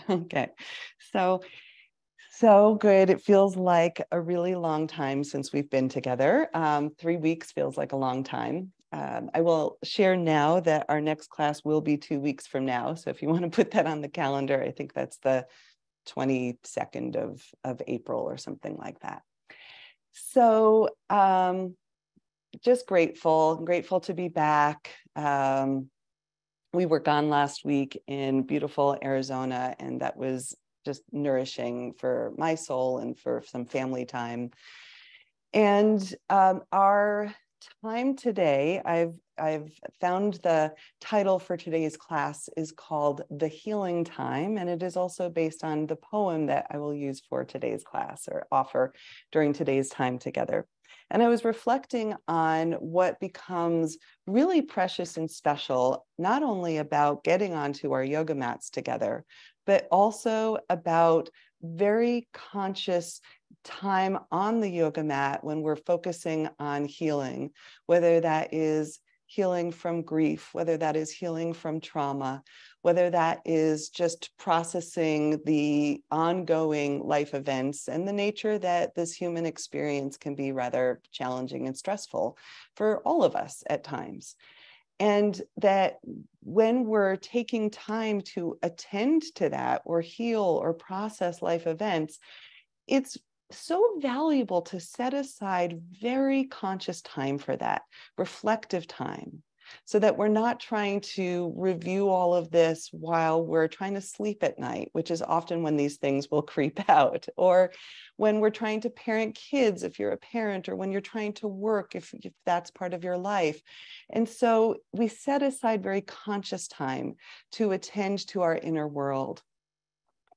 Okay. So, so good. It feels like a really long time since we've been together. 3 weeks feels like a long time. I will share now that our next class will be 2 weeks from now. So if you want to put that on the calendar, I think that's the 22nd of April or something like that. So just grateful to be back. We were gone last week in beautiful Arizona, and that was just nourishing for my soul and for some family time. And our time today, I've found the title for today's class is called The Healing Time, and it is also based on the poem that I will use for today's class or offer during today's time together. And I was reflecting on what becomes really precious and special, not only about getting onto our yoga mats together, but also about very conscious time on the yoga mat when we're focusing on healing, whether that is healing from grief, whether that is healing from trauma, whether that is just processing the ongoing life events and the nature that this human experience can be rather challenging and stressful for all of us at times. And that when we're taking time to attend to that or heal or process life events, it's so valuable to set aside very conscious time for that, reflective time, so that we're not trying to review all of this while we're trying to sleep at night, which is often when these things will creep out, or when we're trying to parent kids, if you're a parent, or when you're trying to work, if that's part of your life. And so we set aside very conscious time to attend to our inner world.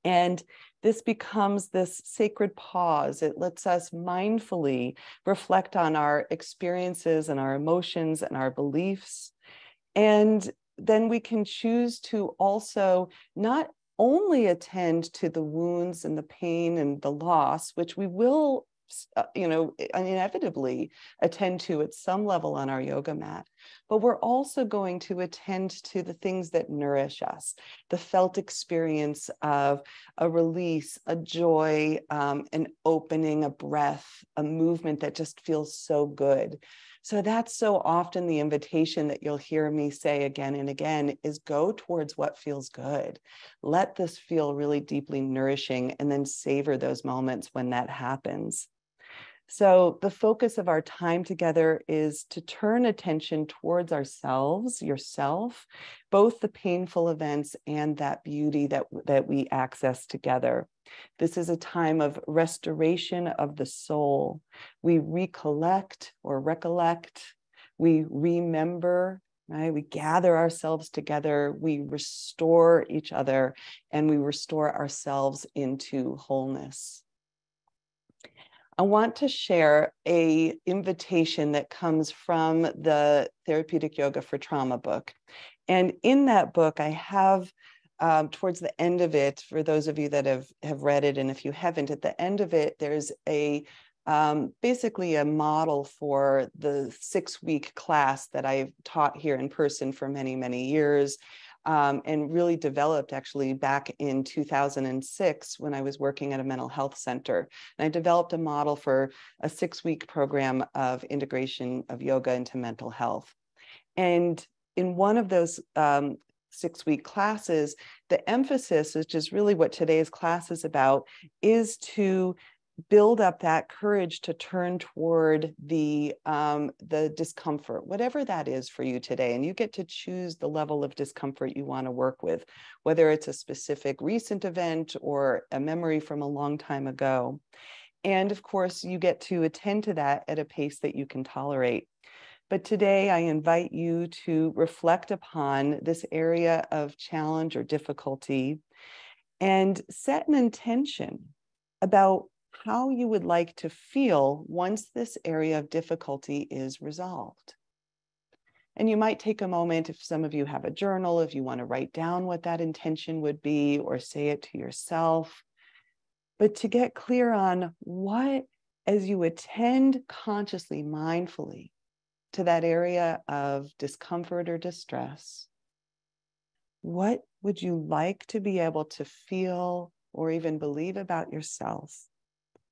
And this becomes this sacred pause. It lets us mindfully reflect on our experiences and our emotions and our beliefs. And then we can choose to also not only attend to the wounds and the pain and the loss, which we will inevitably attend to at some level on our yoga mat, but we're also going to attend to the things that nourish us, the felt experience of a release, a joy, an opening, a breath, a movement that just feels so good. So that's so often the invitation that you'll hear me say again and again is go towards what feels good. Let this feel really deeply nourishing and then savor those moments when that happens. So the focus of our time together is to turn attention towards ourselves, yourself, both the painful events and that beauty that we access together. This is a time of restoration of the soul. We recollect, we remember, right? We gather ourselves together, we restore each other, and we restore ourselves into wholeness. I want to share an invitation that comes from the Therapeutic Yoga for Trauma book. And in that book, I have, towards the end of it, for those of you that have read it, and if you haven't, at the end of it, there's basically a model for the 6-week class that I've taught here in person for many, many years. And really developed actually back in 2006 when I was working at a mental health center. And I developed a model for a 6-week program of integration of yoga into mental health. And in one of those 6-week classes, the emphasis, which is really what today's class is about, is to build up that courage to turn toward the discomfort, whatever that is for you today. And you get to choose the level of discomfort you want to work with, whether it's a specific recent event or a memory from a long time ago. And of course, you get to attend to that at a pace that you can tolerate. But today I invite you to reflect upon this area of challenge or difficulty and set an intention about how you would like to feel once this area of difficulty is resolved. And you might take a moment, if some of you have a journal, if you want to write down what that intention would be or say it to yourself, but to get clear on what, as you attend consciously, mindfully to that area of discomfort or distress, What would you like to be able to feel or even believe about yourself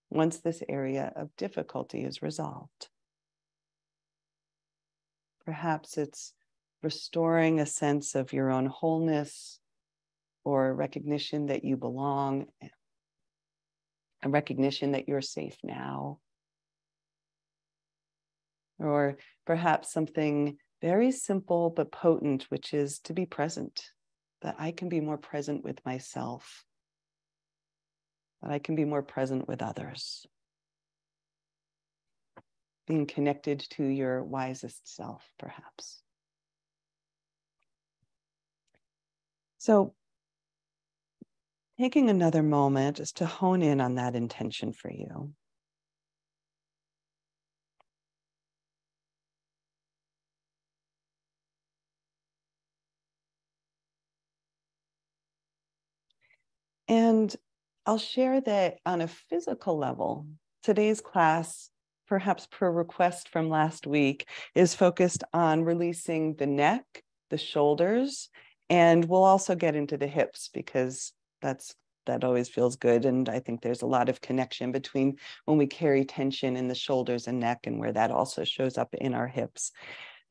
once this area of difficulty is resolved? Perhaps it's restoring a sense of your own wholeness, or recognition that you belong, a recognition that you're safe now. Or perhaps something very simple but potent, which is to be present, that I can be more present with myself, that I can be more present with others. Being connected to your wisest self, perhaps. So, taking another moment just to hone in on that intention for you. And I'll share that on a physical level, today's class, perhaps per request from last week, is focused on releasing the neck, the shoulders, and we'll also get into the hips because that always feels good. And I think there's a lot of connection between when we carry tension in the shoulders and neck and where that also shows up in our hips.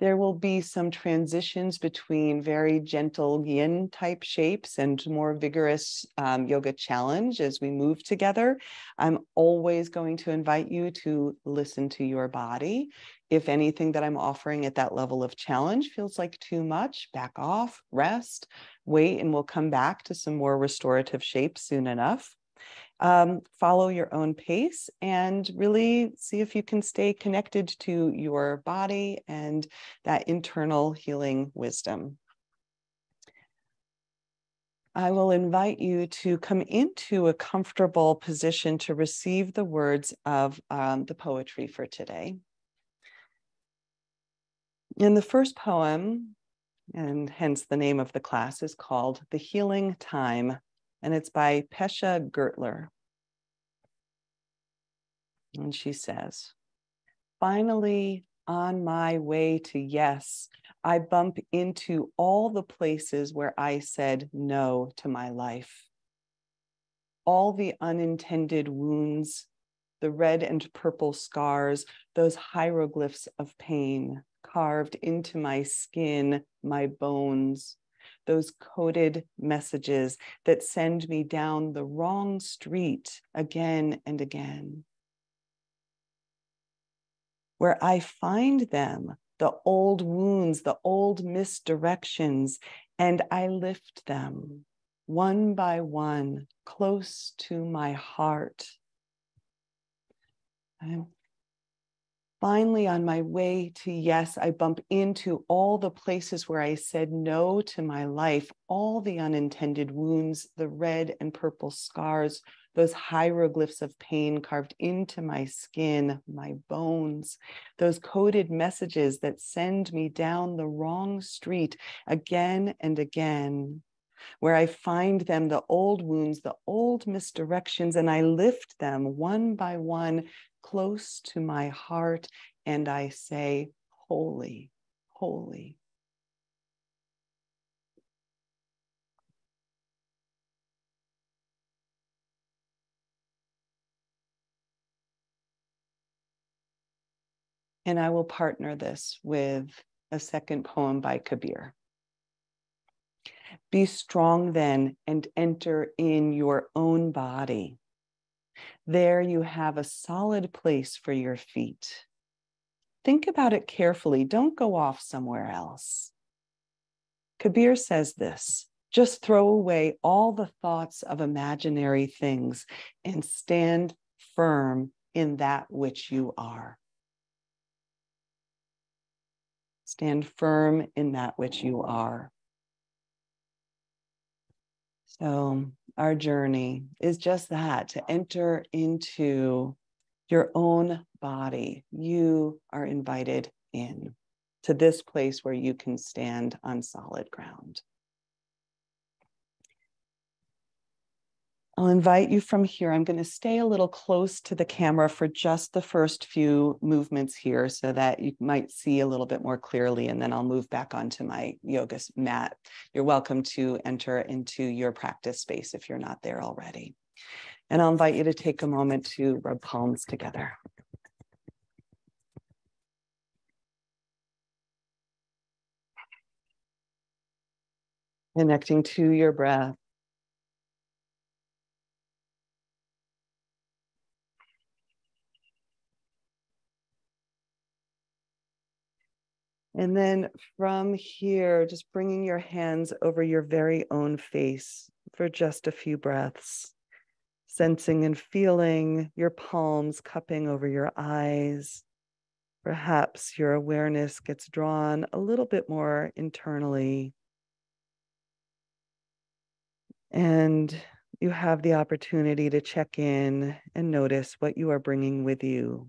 There will be some transitions between very gentle yin type shapes and more vigorous yoga challenge as we move together. I'm always going to invite you to listen to your body. If anything that I'm offering at that level of challenge feels like too much, back off, rest, wait, and we'll come back to some more restorative shapes soon enough. Follow your own pace and really see if you can stay connected to your body and that internal healing wisdom. I will invite you to come into a comfortable position to receive the words of the poetry for today. In the first poem, and hence the name of the class, is called The Healing Time, and it's by Pesha Gertler. And she says, finally, on my way to yes, I bump into all the places where I said no to my life. All the unintended wounds, the red and purple scars, those hieroglyphs of pain carved into my skin, my bones, those coded messages that send me down the wrong street again and again. Where I find them, the old wounds, the old misdirections, and I lift them one by one close to my heart. And finally, on my way to yes, I bump into all the places where I said no to my life, all the unintended wounds, the red and purple scars, those hieroglyphs of pain carved into my skin, my bones, those coded messages that send me down the wrong street again and again, where I find them, the old wounds, the old misdirections, and I lift them one by one close to my heart, and I say, holy, holy. And I will partner this with a second poem by Kabir. Be strong then and enter in your own body. There you have a solid place for your feet. Think about it carefully. Don't go off somewhere else. Kabir says this, just throw away all the thoughts of imaginary things and stand firm in that which you are. Stand firm in that which you are. So our journey is just that, to enter into your own body. You are invited in to this place where you can stand on solid ground. I'll invite you from here. I'm going to stay a little close to the camera for just the first few movements here so that you might see a little bit more clearly, and then I'll move back onto my yoga mat. You're welcome to enter into your practice space if you're not there already. And I'll invite you to take a moment to rub palms together. Connecting to your breath. And then from here, just bringing your hands over your very own face for just a few breaths, sensing and feeling your palms cupping over your eyes. Perhaps your awareness gets drawn a little bit more internally. And you have the opportunity to check in and notice what you are bringing with you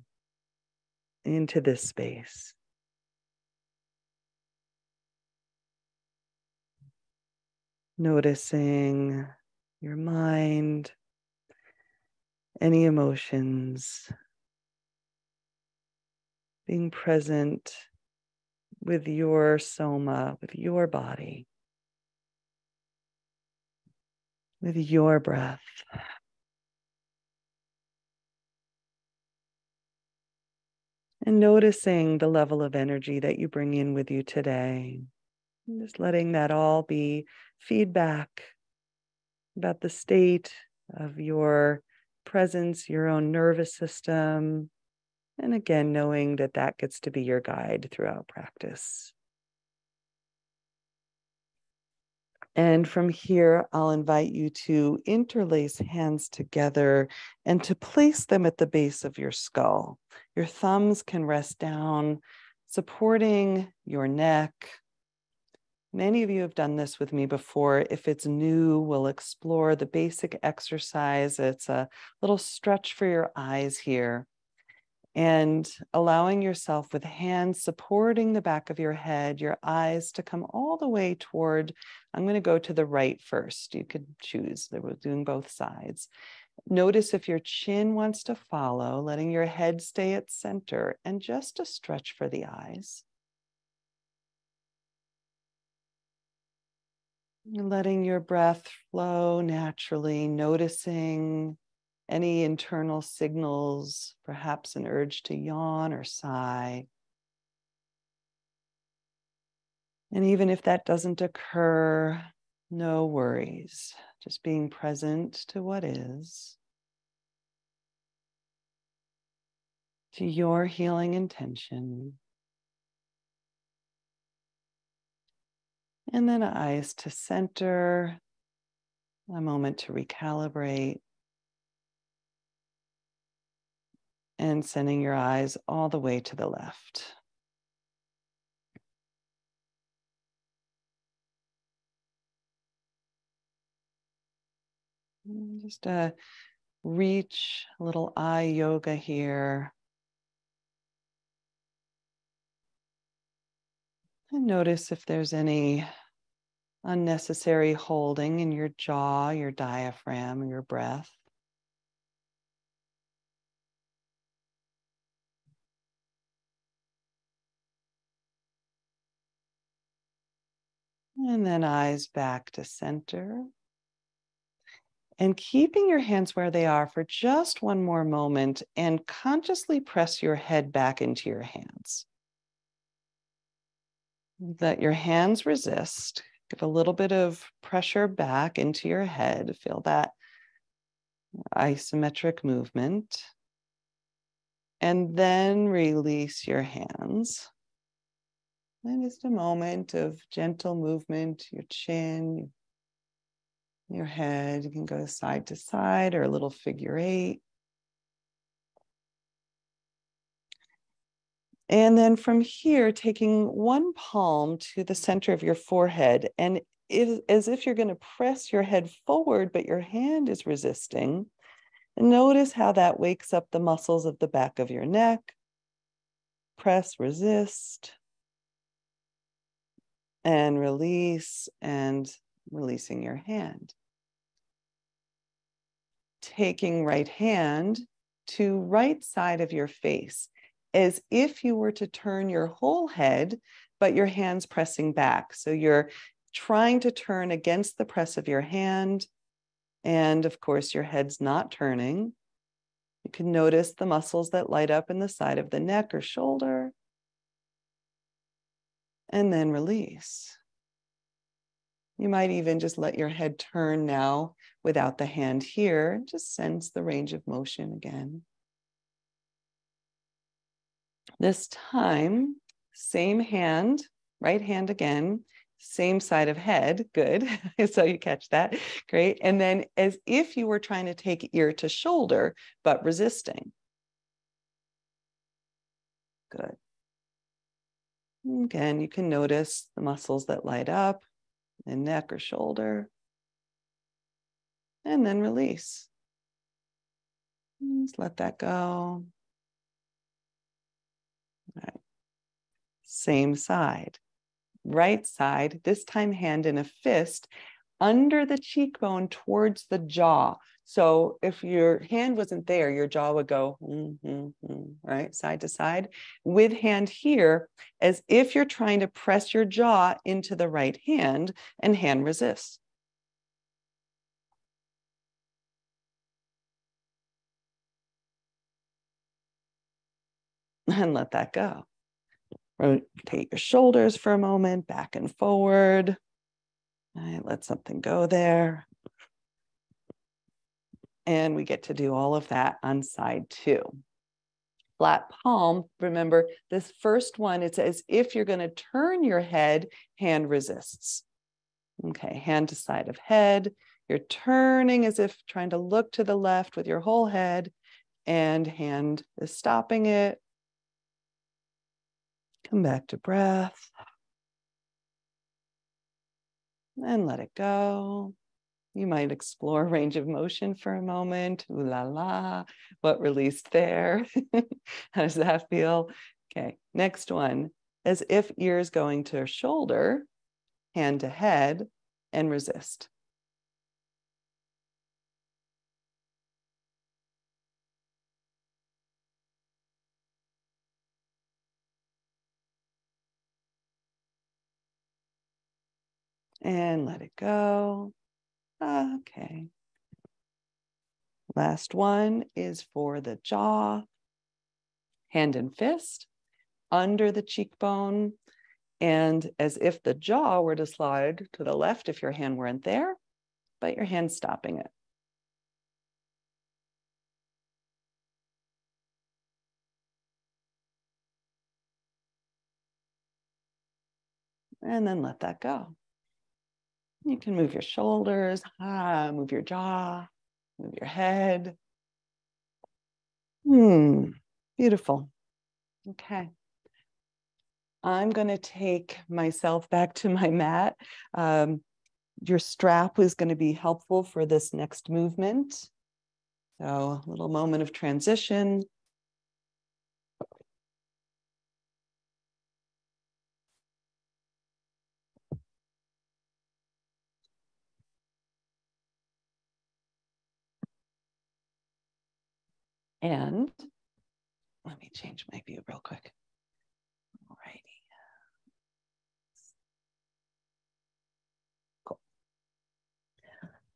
into this space. Noticing your mind, any emotions, being present with your soma, with your body, with your breath. And noticing the level of energy that you bring in with you today. And just letting that all be feedback about the state of your presence, your own nervous system. And again, knowing that that gets to be your guide throughout practice. And from here, I'll invite you to interlace hands together and to place them at the base of your skull. Your thumbs can rest down, supporting your neck. Many of you have done this with me before. If it's new, we'll explore the basic exercise. It's a little stretch for your eyes here. And allowing yourself with hands supporting the back of your head, your eyes to come all the way toward, I'm going to go to the right first. You could choose. We're doing both sides. Notice if your chin wants to follow, letting your head stay at center, and just a stretch for the eyes. Letting your breath flow naturally, noticing any internal signals, perhaps an urge to yawn or sigh. And even if that doesn't occur, no worries. Just being present to what is, to your healing intention. And then eyes to center, a moment to recalibrate. And sending your eyes all the way to the left. Just reach a little eye yoga here. And notice if there's any unnecessary holding in your jaw, your diaphragm, or your breath. And then eyes back to center. And keeping your hands where they are for just one more moment, and consciously press your head back into your hands. Let your hands resist. Give a little bit of pressure back into your head. Feel that isometric movement. And then release your hands. And just a moment of gentle movement, your chin, your head. You can go side to side or a little figure eight. And then from here, taking one palm to the center of your forehead, and as if you're going to press your head forward, but your hand is resisting. And notice how that wakes up the muscles of the back of your neck. Press, resist, and release, and releasing your hand. taking right hand to right side of your face, as if you were to turn your whole head, but your hand's pressing back. So you're trying to turn against the press of your hand. And of course, your head's not turning. You can notice the muscles that light up in the side of the neck or shoulder. And then release. You might even just let your head turn now without the hand here. Just sense the range of motion again. This time, same hand, right hand again, same side of head. Good. So you catch that. Great. And then as if you were trying to take ear to shoulder, but resisting. Good. Again, you can notice the muscles that light up in neck or shoulder. And then release. Just let that go. All right. Same side. Right side, this time hand in a fist under the cheekbone towards the jaw. So if your hand wasn't there, your jaw would go, right, side to side. With hand here, as if you're trying to press your jaw into the right hand, and hand resists. And let that go. Rotate your shoulders for a moment, back and forward. All right, let something go there. And we get to do all of that on side 2. Flat palm, remember this first one, it's as if you're going to turn your head, hand resists. Okay, hand to side of head. You're turning as if trying to look to the left with your whole head, and hand is stopping it. Come back to breath. And let it go. You might explore range of motion for a moment. Ooh la la, what released there? How does that feel? Okay, next one. As if ears going to shoulder, hand to head, and resist. And let it go. Okay. Last one is for the jaw. Hand and fist under the cheekbone. And as if the jaw were to slide to the left if your hand weren't there, but your hand's stopping it. And then let that go. You can move your shoulders, move your jaw, move your head. Beautiful. Okay. I'm going to take myself back to my mat. Your strap is going to be helpful for this next movement. So a little moment of transition. And let me change my view real quick. All righty. Cool.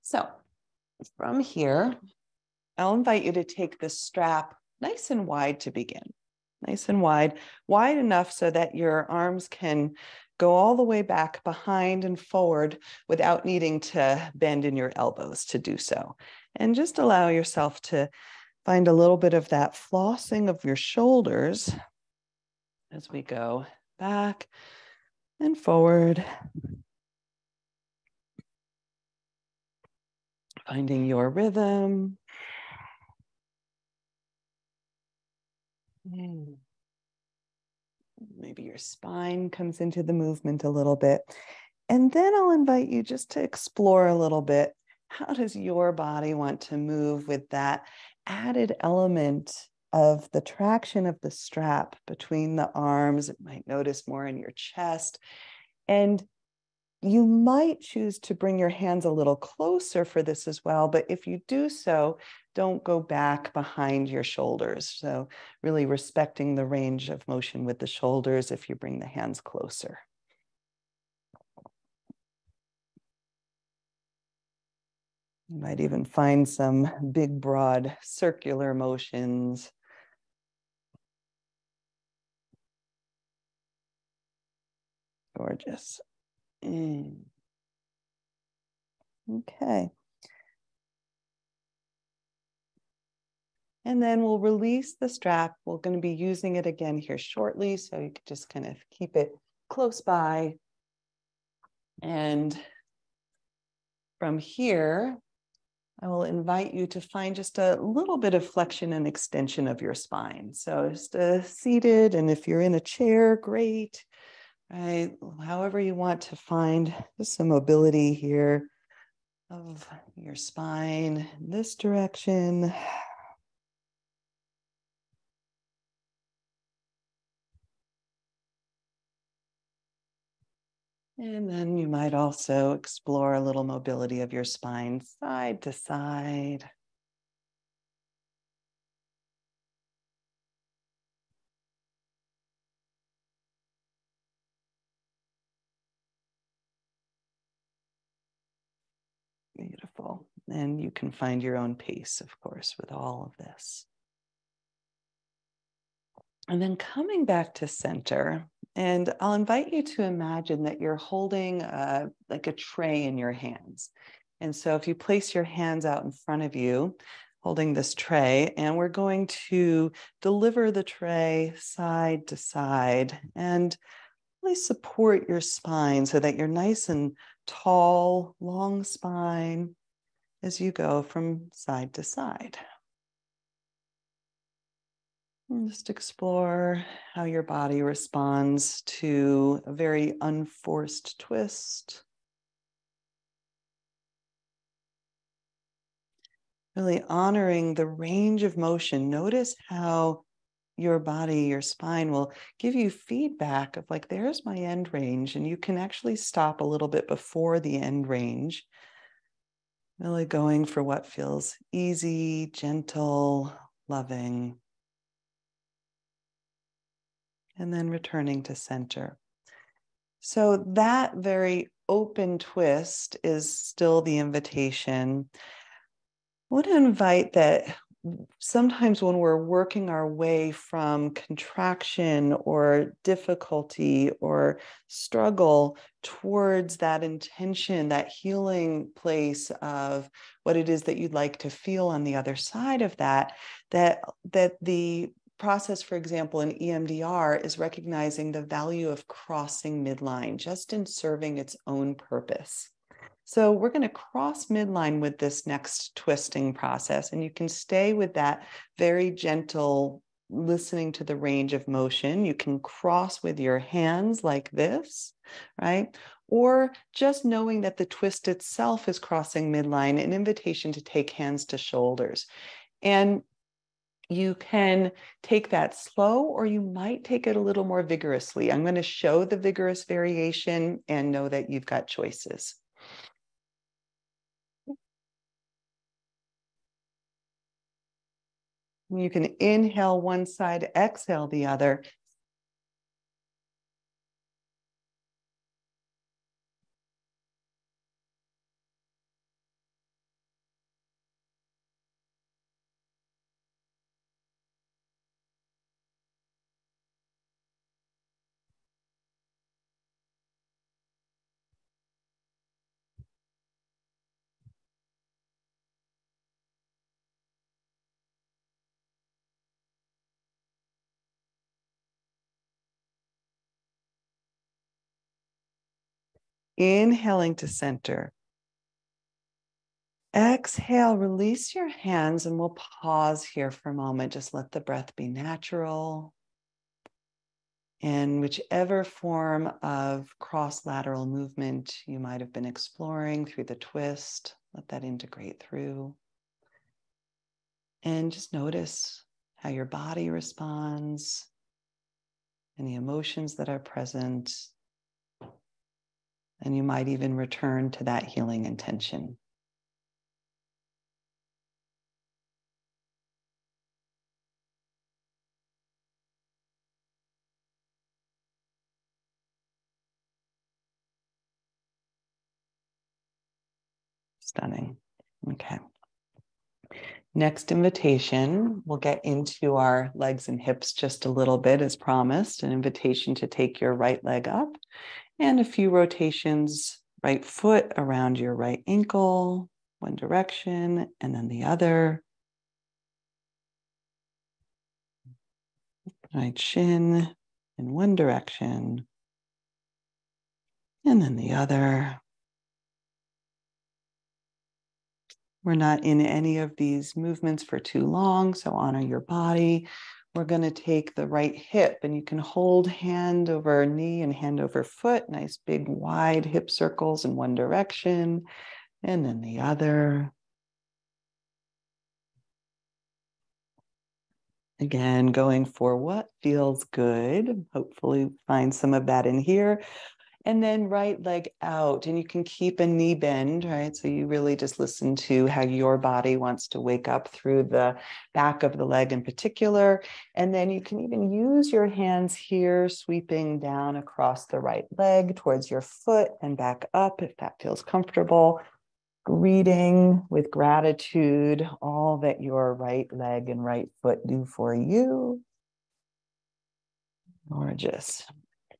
So from here, I'll invite you to take the strap nice and wide to begin. Nice and wide enough so that your arms can go all the way back behind and forward without needing to bend in your elbows to do so. And just allow yourself to find a little bit of that flossing of your shoulders as we go back and forward. Finding your rhythm. Maybe your spine comes into the movement a little bit. And then I'll invite you just to explore a little bit. How does your body want to move with that added element of the traction of the strap between the arms? It might notice more in your chest. And You might choose to bring your hands a little closer for this as well, but if you do so, don't go back behind your shoulders. So really respecting the range of motion with the shoulders if you bring the hands closer. You might even find some big, broad circular motions. Gorgeous. Okay. And then we'll release the strap. We're going to be using it again here shortly, so you can just kind of keep it close by. And from here, I will invite you to find just a little bit of flexion and extension of your spine. So just seated, and if you're in a chair, great. Right? However you want to find just some mobility here of your spine in this direction. And then you might also explore a little mobility of your spine side to side. Beautiful. And you can find your own pace, of course, with all of this. And then coming back to center, and I'll invite you to imagine that you're holding like a tray in your hands. And so if you place your hands out in front of you, holding this tray, and we're going to deliver the tray side to side and really support your spine so that you're nice and tall, long spine as you go from side to side. And just explore how your body responds to a very unforced twist. Really honoring the range of motion. Notice how your body, your spine will give you feedback of like, there's my end range, and you can actually stop a little bit before the end range. Really going for what feels easy, gentle, loving. And then returning to center. So that very open twist is still the invitation. I want to invite that sometimes when we're working our way from contraction or difficulty or struggle towards that intention, that healing place of what it is that you'd like to feel on the other side of that, that the process, for example, in EMDR is recognizing the value of crossing midline just in serving its own purpose. So we're going to cross midline with this next twisting process, and you can stay with that very gentle listening to the range of motion. You can cross with your hands like this, right? Or just knowing that the twist itself is crossing midline, an invitation to take hands to shoulders. And you can take that slow, or you might take it a little more vigorously. I'm going to show the vigorous variation and know that you've got choices. You can inhale one side, exhale the other. Inhaling to center. Exhale, release your hands, and we'll pause here for a moment. Just let the breath be natural. And whichever form of cross-lateral movement you might have been exploring through the twist, let that integrate through. And just notice how your body responds and the emotions that are present. And you might even return to that healing intention. Stunning. Okay. Next invitation, we'll get into our legs and hips just a little bit as promised, an invitation to take your right leg up and a few rotations, right foot around your right ankle, one direction and then the other. Right shin in one direction and then the other. We're not in any of these movements for too long, so honor your body. We're going to take the right hip, and you can hold hand over knee and hand over foot, nice big wide hip circles in one direction and then the other. Again, going for what feels good. Hopefully find some of that in here. And then right leg out, and you can keep a knee bend, right? So you really just listen to how your body wants to wake up through the back of the leg in particular. And then you can even use your hands here, sweeping down across the right leg towards your foot and back up if that feels comfortable. Greeting with gratitude all that your right leg and right foot do for you. Gorgeous.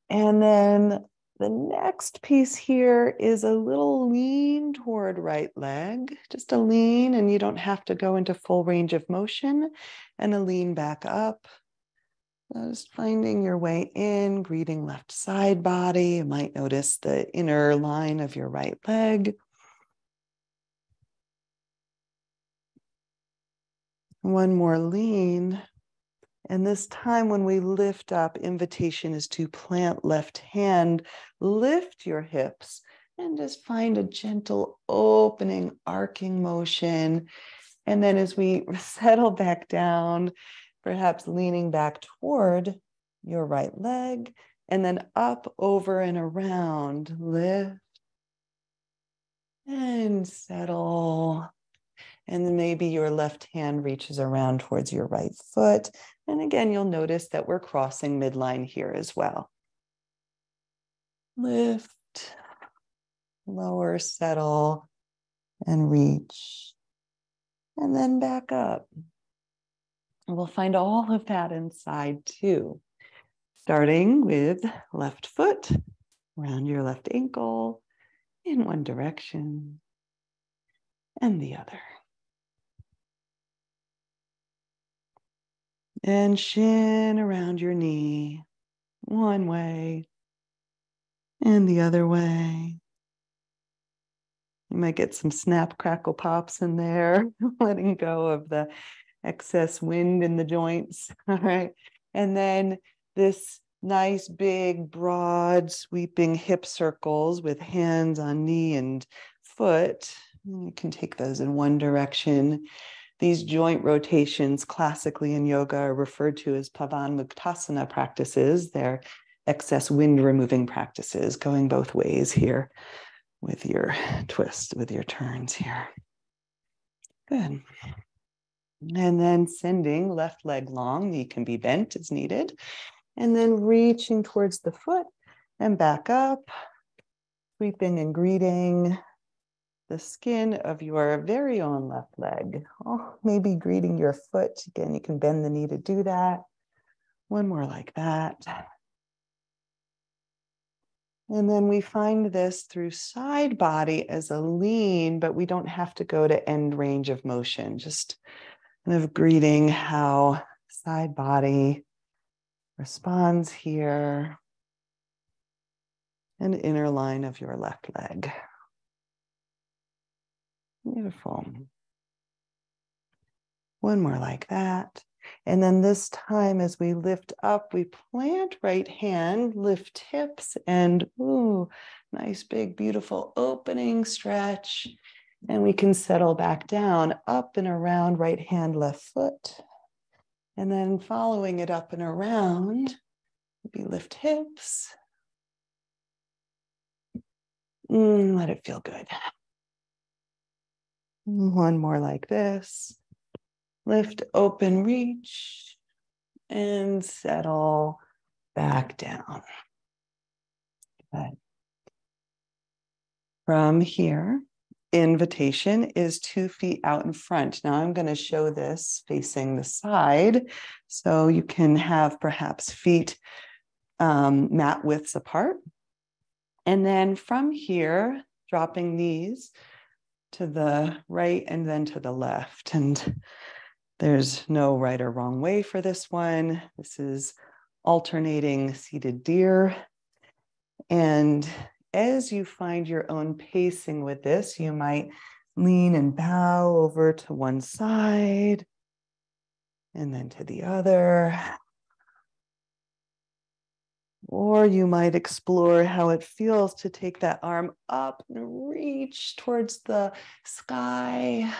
And then the next piece here is a little lean toward right leg, just a lean, and you don't have to go into full range of motion, and a lean back up. Just finding your way in, greeting left side body. You might notice the inner line of your right leg. One more lean. And this time when we lift up, invitation is to plant left hand, lift your hips, and just find a gentle opening, arcing motion. And then as we settle back down, perhaps leaning back toward your right leg, and then up, over, and around, lift and settle. And then maybe your left hand reaches around towards your right foot. And again, you'll notice that we're crossing midline here as well. Lift, lower, settle, and reach. And then back up. And we'll find all of that inside too. Starting with left foot around your left ankle in one direction and the other. And shin around your knee, one way and the other way. You might get some snap, crackle, pops in there, letting go of the excess wind in the joints. All right. And then this nice, big, broad, sweeping hip circles with hands on knee and foot. You can take those in one direction. These joint rotations classically in yoga are referred to as Pavanmuktasana practices. They're excess wind removing practices, going both ways here with your twists, with your turns here. Good. And then sending left leg long, knee can be bent as needed. And then reaching towards the foot and back up, sweeping and greeting the skin of your very own left leg. Oh, maybe greeting your foot. Again, you can bend the knee to do that. One more like that. And then we find this through side body as a lean, but we don't have to go to end range of motion. Just kind of greeting how side body responds here. And inner line of your left leg. Beautiful. One more like that. And then this time as we lift up, we plant right hand, lift hips, and ooh, nice big, beautiful opening stretch. And we can settle back down, up and around, right hand, left foot. And then following it up and around, maybe lift hips. Let it feel good. One more like this. Lift, open, reach, and settle back down. Good. From here, invitation is 2 feet out in front. Now I'm going to show this facing the side. So you can have perhaps feet mat widths apart. And then from here, dropping knees to the right and then to the left. And there's no right or wrong way for this one. This is alternating seated deer. And as you find your own pacing with this, you might lean and bow over to one side and then to the other. Or you might explore how it feels to take that arm up and reach towards the sky.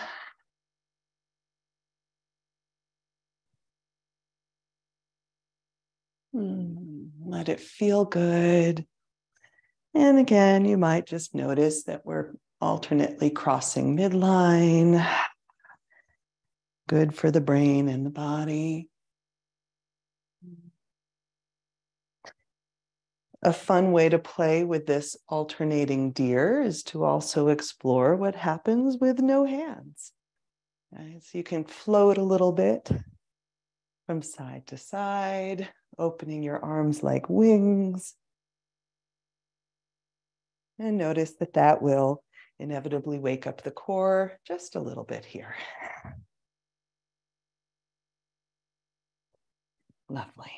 Let it feel good. And again, you might just notice that we're alternately crossing midline. Good for the brain and the body. A fun way to play with this alternating deer is to also explore what happens with no hands. Right? So you can float a little bit from side to side, opening your arms like wings. And notice that that will inevitably wake up the core just a little bit here. Lovely.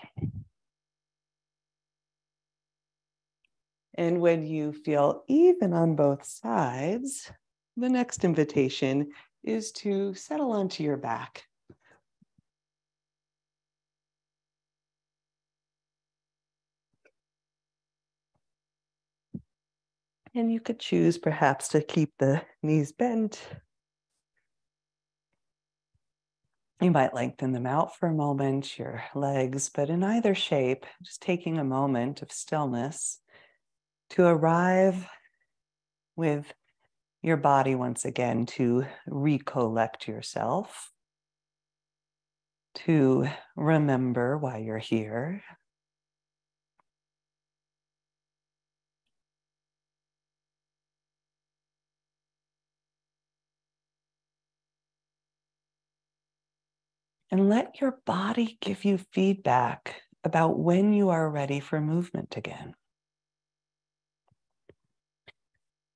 And when you feel even on both sides, the next invitation is to settle onto your back. And you could choose perhaps to keep the knees bent. You might lengthen them out for a moment, your legs, but in either shape, just taking a moment of stillness to arrive with your body once again, to recollect yourself, to remember why you're here. And let your body give you feedback about when you are ready for movement again.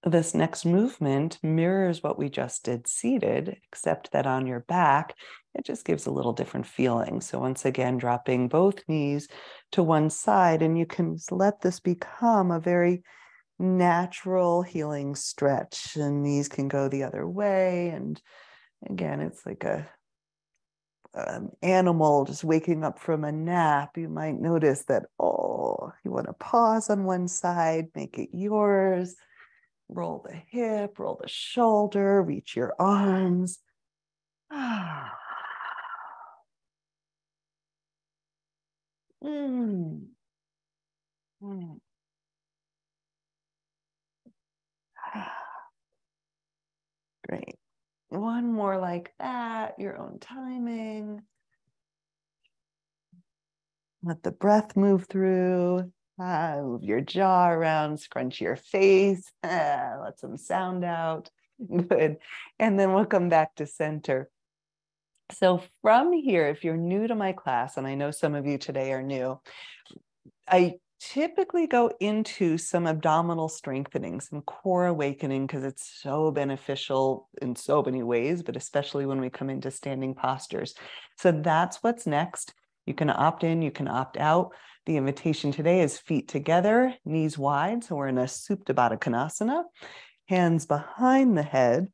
This next movement mirrors what we just did seated, except that on your back, it just gives a little different feeling. So once again, dropping both knees to one side, and you can let this become a very natural healing stretch. And knees can go the other way. And again, it's like an animal just waking up from a nap. You might notice that, oh, you want to pause on one side, make it yours. Roll the hip, roll the shoulder, reach your arms. Great. One more like that, your own timing. Let the breath move through. Move your jaw around, scrunch your face, let some sound out. Good. And then we'll come back to center. So from here, if you're new to my class, and I know some of you today are new, I typically go into some abdominal strengthening, some core awakening, because it's so beneficial in so many ways, but especially when we come into standing postures. So that's what's next. You can opt in, you can opt out. The invitation today is feet together, knees wide. So we're in a Supta Baddha Konasana, hands behind the head.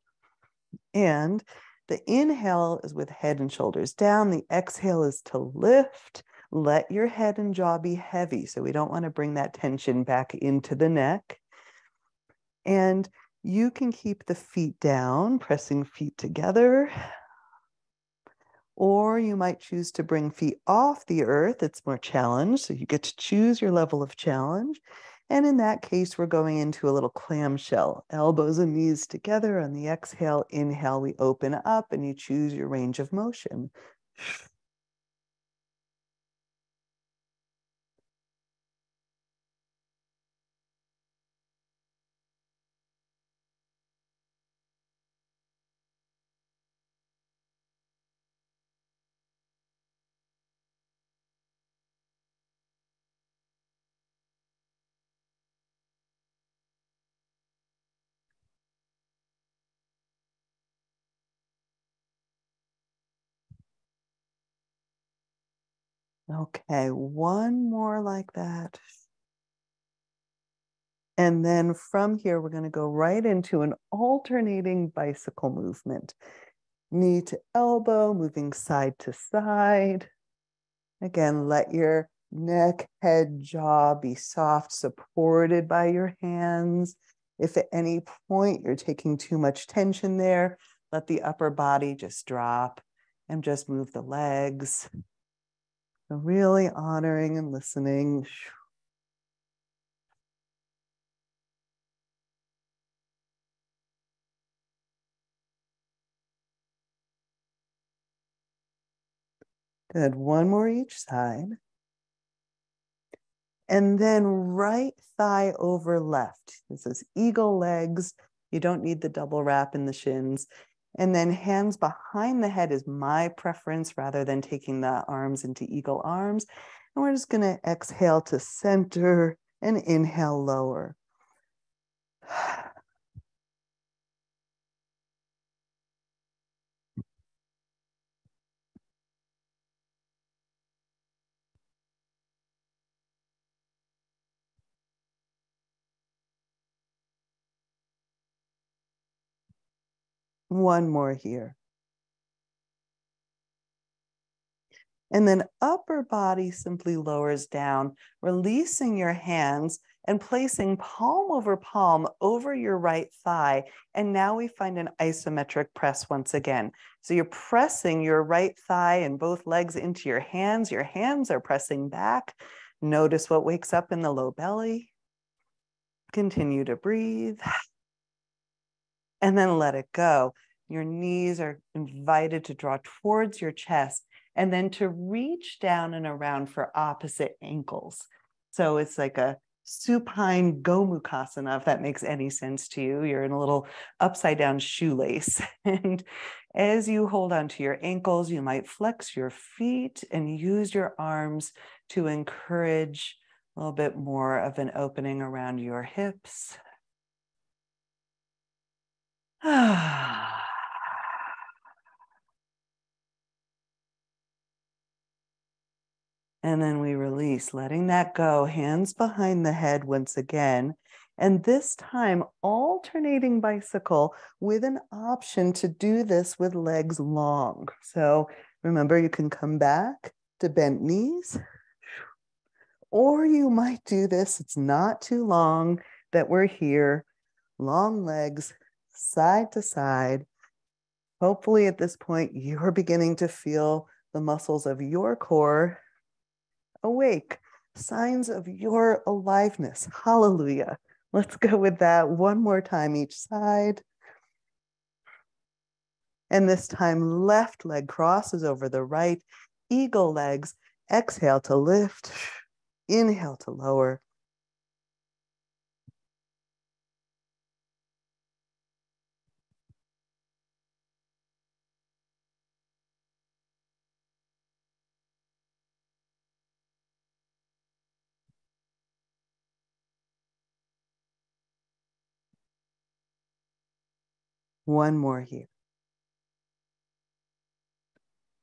And the inhale is with head and shoulders down. The exhale is to lift. Let your head and jaw be heavy. So we don't want to bring that tension back into the neck. And you can keep the feet down, pressing feet together. Or you might choose to bring feet off the earth. It's more challenge. So you get to choose your level of challenge. And in that case, we're going into a little clamshell, elbows and knees together. On the exhale, inhale, we open up and you choose your range of motion. Okay, one more like that. And then from here, we're going to go right into an alternating bicycle movement. Knee to elbow, moving side to side. Again, let your neck, head, jaw be soft, supported by your hands. If at any point you're taking too much tension there, let the upper body just drop and just move the legs. So really honoring and listening. Good. One more each side. And then right thigh over left. This is eagle legs. You don't need the double wrap in the shins. And then hands behind the head is my preference rather than taking the arms into eagle arms. And we're just going to exhale to center and inhale lower. One more here. And then upper body simply lowers down, releasing your hands and placing palm over your right thigh. And now we find an isometric press once again. So you're pressing your right thigh and both legs into your hands. Your hands are pressing back. Notice what wakes up in the low belly. Continue to breathe. And then let it go. Your knees are invited to draw towards your chest and then to reach down and around for opposite ankles. So it's like a supine Gomukhasana, if that makes any sense to you. You're in a little upside down shoelace. And as you hold onto your ankles, you might flex your feet and use your arms to encourage a little bit more of an opening around your hips. And then we release, letting that go, hands behind the head once again. And this time, alternating bicycle with an option to do this with legs long. So remember, you can come back to bent knees, or you might do this. It's not too long that we're here, long legs, side to side. Hopefully at this point, you're beginning to feel the muscles of your core awake, signs of your aliveness. Hallelujah. Let's go with that one more time each side. And this time, left leg crosses over the right, eagle legs. Exhale to lift, inhale to lower. One more here.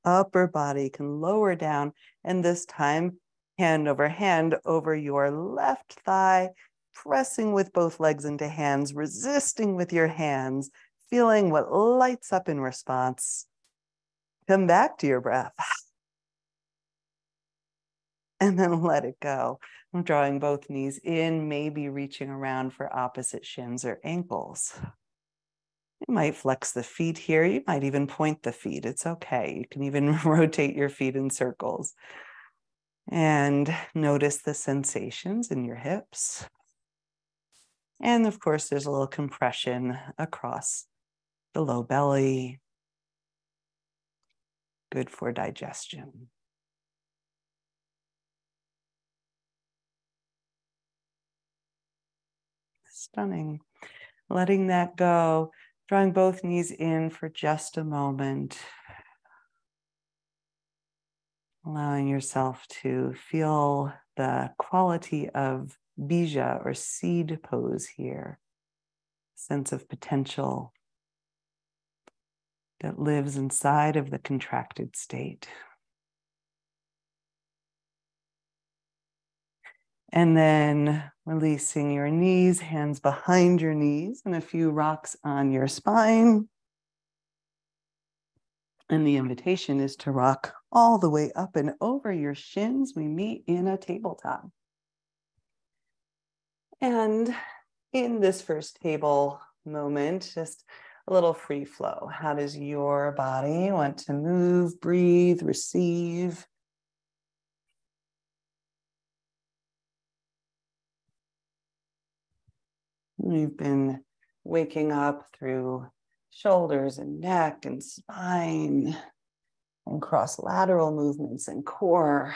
Upper body can lower down, and this time, hand over your left thigh, pressing with both legs into hands, resisting with your hands, feeling what lights up in response. Come back to your breath. And then let it go. I'm drawing both knees in, maybe reaching around for opposite shins or ankles. You might flex the feet here. You might even point the feet. It's okay. You can even rotate your feet in circles. And notice the sensations in your hips. And of course, there's a little compression across the low belly. Good for digestion. Stunning. Letting that go, drawing both knees in for just a moment. Allowing yourself to feel the quality of bija or seed pose here. Sense of potential that lives inside of the contracted state. And then releasing your knees, hands behind your knees, and a few rocks on your spine. And the invitation is to rock all the way up and over your shins. We meet in a tabletop. And in this first table moment, just a little free flow. How does your body want to move, breathe, receive? We've been waking up through shoulders and neck and spine and cross-lateral movements and core.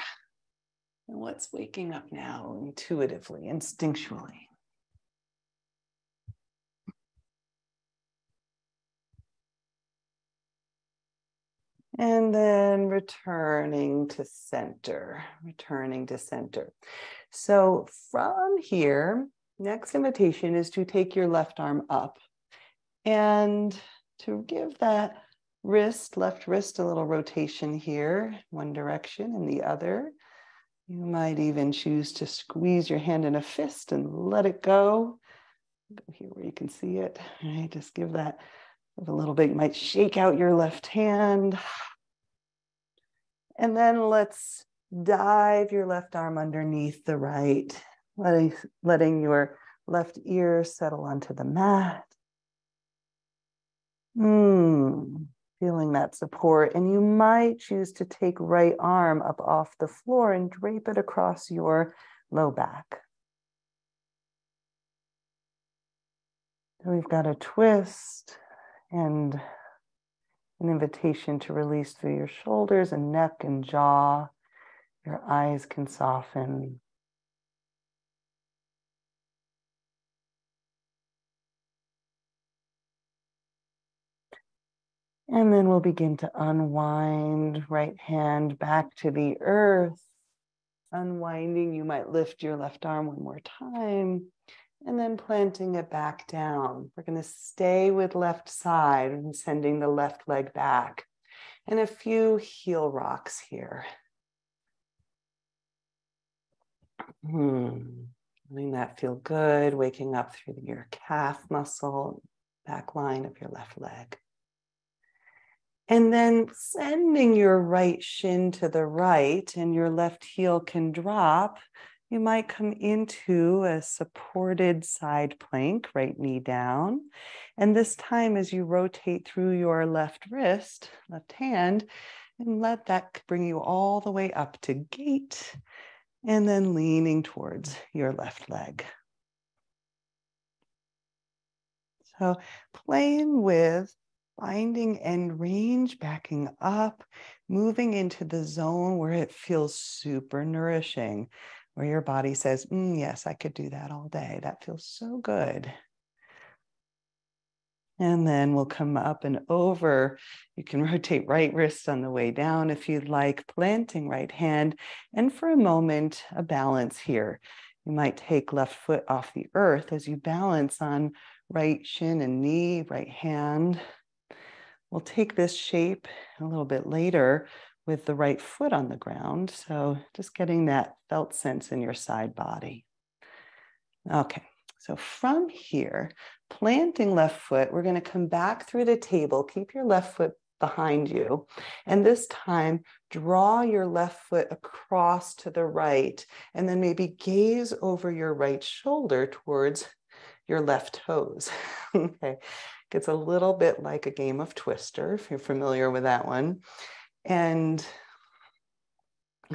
And what's waking up now intuitively, instinctually? And then returning to center. So from here, next invitation is to take your left arm up and to give that left wrist, a little rotation here, one direction and the other. You might even choose to squeeze your hand in a fist and let it go. Go here where you can see it. All right, just give that a little bit. You might shake out your left hand. And then let's dive your left arm underneath the right, letting your left ear settle onto the mat. Feeling that support. And you might choose to take right arm up off the floor and drape it across your low back. So we've got a twist and an invitation to release through your shoulders and neck and jaw. Your eyes can soften. And then we'll begin to unwind, right hand back to the earth. Unwinding, you might lift your left arm one more time and then planting it back down. We're going to stay with left side and sending the left leg back. And a few heel rocks here. Letting that feel good, waking up through your calf muscle, back line of your left leg. And then sending your right shin to the right and your left heel can drop. You might come into a supported side plank, right knee down. And this time as you rotate through your left wrist, left hand, and let that bring you all the way up to gate and then leaning towards your left leg. So playing with finding end range, backing up, moving into the zone where it feels super nourishing, where your body says, yes, I could do that all day. That feels so good. And then we'll come up and over. You can rotate right wrist on the way down if you'd like, planting right hand. And for a moment, a balance here. You might take left foot off the earth as you balance on right shin and knee, right hand. We'll take this shape a little bit later with the right foot on the ground. So just getting that felt sense in your side body. Okay, so from here, planting left foot, we're going to come back through the table. Keep your left foot behind you. And this time, draw your left foot across to the right, and then maybe gaze over your right shoulder towards your left toes. Okay. Gets a little bit like a game of Twister, if you're familiar with that one. And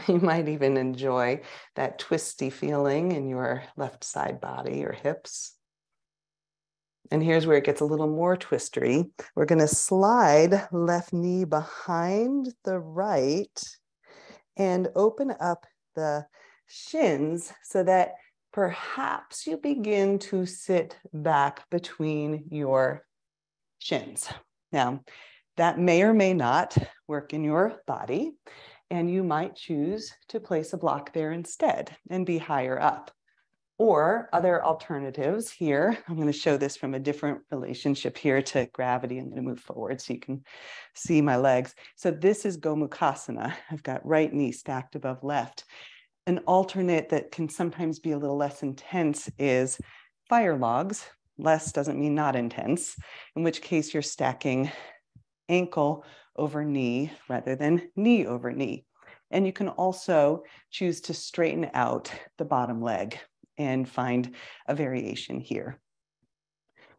you might even enjoy that twisty feeling in your left side body or hips. And here's where it gets a little more twistery. We're going to slide left knee behind the right and open up the shins so that perhaps you begin to sit back between your shins. Now, that may or may not work in your body, and you might choose to place a block there instead and be higher up. Or other alternatives here, I'm going to show this from a different relationship here to gravity. I'm going to move forward so you can see my legs. So this is Gomukhasana. I've got right knee stacked above left. An alternate that can sometimes be a little less intense is fire logs. Less doesn't mean not intense, in which case you're stacking ankle over knee rather than knee over knee. And you can also choose to straighten out the bottom leg and find a variation here.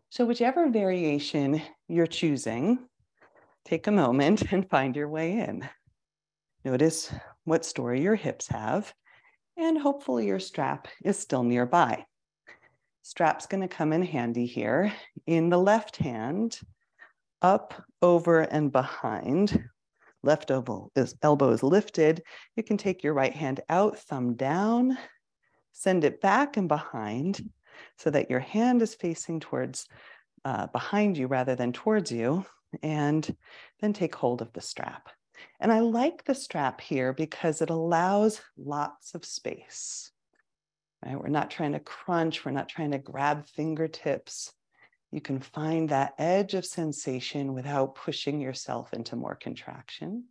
So whichever variation you're choosing, take a moment and find your way in. Notice what story your hips have, and hopefully your strap is still nearby. Strap's going to come in handy here. In the left hand, up, over, and behind. Left elbow is lifted. You can take your right hand out, thumb down, send it back and behind so that your hand is facing towards behind you rather than towards you, and then take hold of the strap. And I like the strap here because it allows lots of space. Right? We're not trying to crunch, we're not trying to grab fingertips. You can find that edge of sensation without pushing yourself into more contraction.